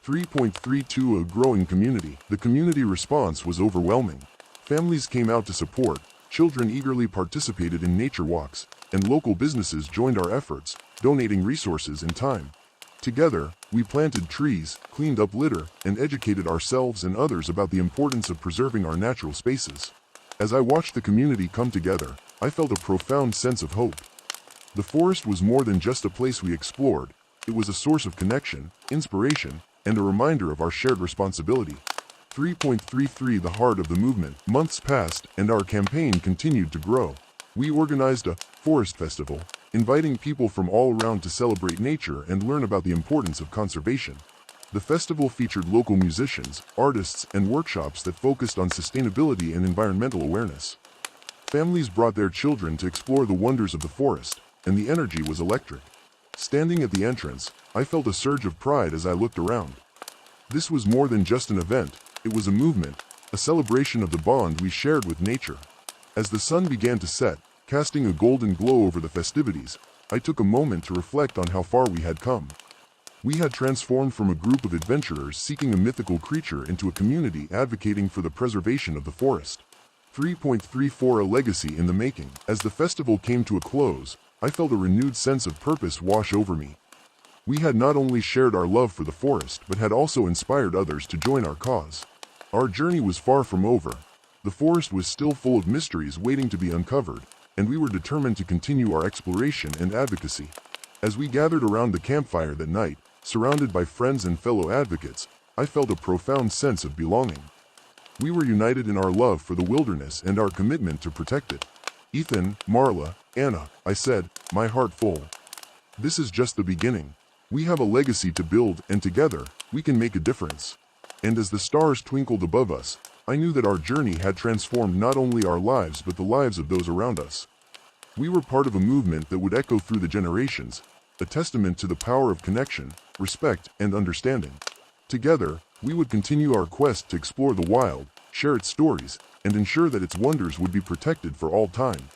[SPEAKER 1] 3.32 A growing community. The community response was overwhelming. Families came out to support, children eagerly participated in nature walks, and local businesses joined our efforts, donating resources and time. Together, we planted trees, cleaned up litter, and educated ourselves and others about the importance of preserving our natural spaces. As I watched the community come together, I felt a profound sense of hope. The forest was more than just a place we explored, it was a source of connection, inspiration, and a reminder of our shared responsibility. 3.33 The heart of the movement. Months passed, and our campaign continued to grow. We organized a forest festival, inviting people from all around to celebrate nature and learn about the importance of conservation. The festival featured local musicians, artists, and workshops that focused on sustainability and environmental awareness. Families brought their children to explore the wonders of the forest, and the energy was electric. Standing at the entrance, I felt a surge of pride as I looked around. This was more than just an event, it was a movement, a celebration of the bond we shared with nature. As the sun began to set, casting a golden glow over the festivities, I took a moment to reflect on how far we had come. We had transformed from a group of adventurers seeking a mythical creature into a community advocating for the preservation of the forest. 3.34 A legacy in the making. As the festival came to a close, I felt a renewed sense of purpose wash over me. We had not only shared our love for the forest but had also inspired others to join our cause. Our journey was far from over. The forest was still full of mysteries waiting to be uncovered, and we were determined to continue our exploration and advocacy. As we gathered around the campfire that night, surrounded by friends and fellow advocates, I felt a profound sense of belonging. We were united in our love for the wilderness and our commitment to protect it. "Ethan, Marla, Anna," I said, my heart full. "This is just the beginning. We have a legacy to build, and together, we can make a difference." And as the stars twinkled above us, I knew that our journey had transformed not only our lives but the lives of those around us. We were part of a movement that would echo through the generations, a testament to the power of connection, respect, and understanding. Together, we would continue our quest to explore the wild, share its stories, and ensure that its wonders would be protected for all time.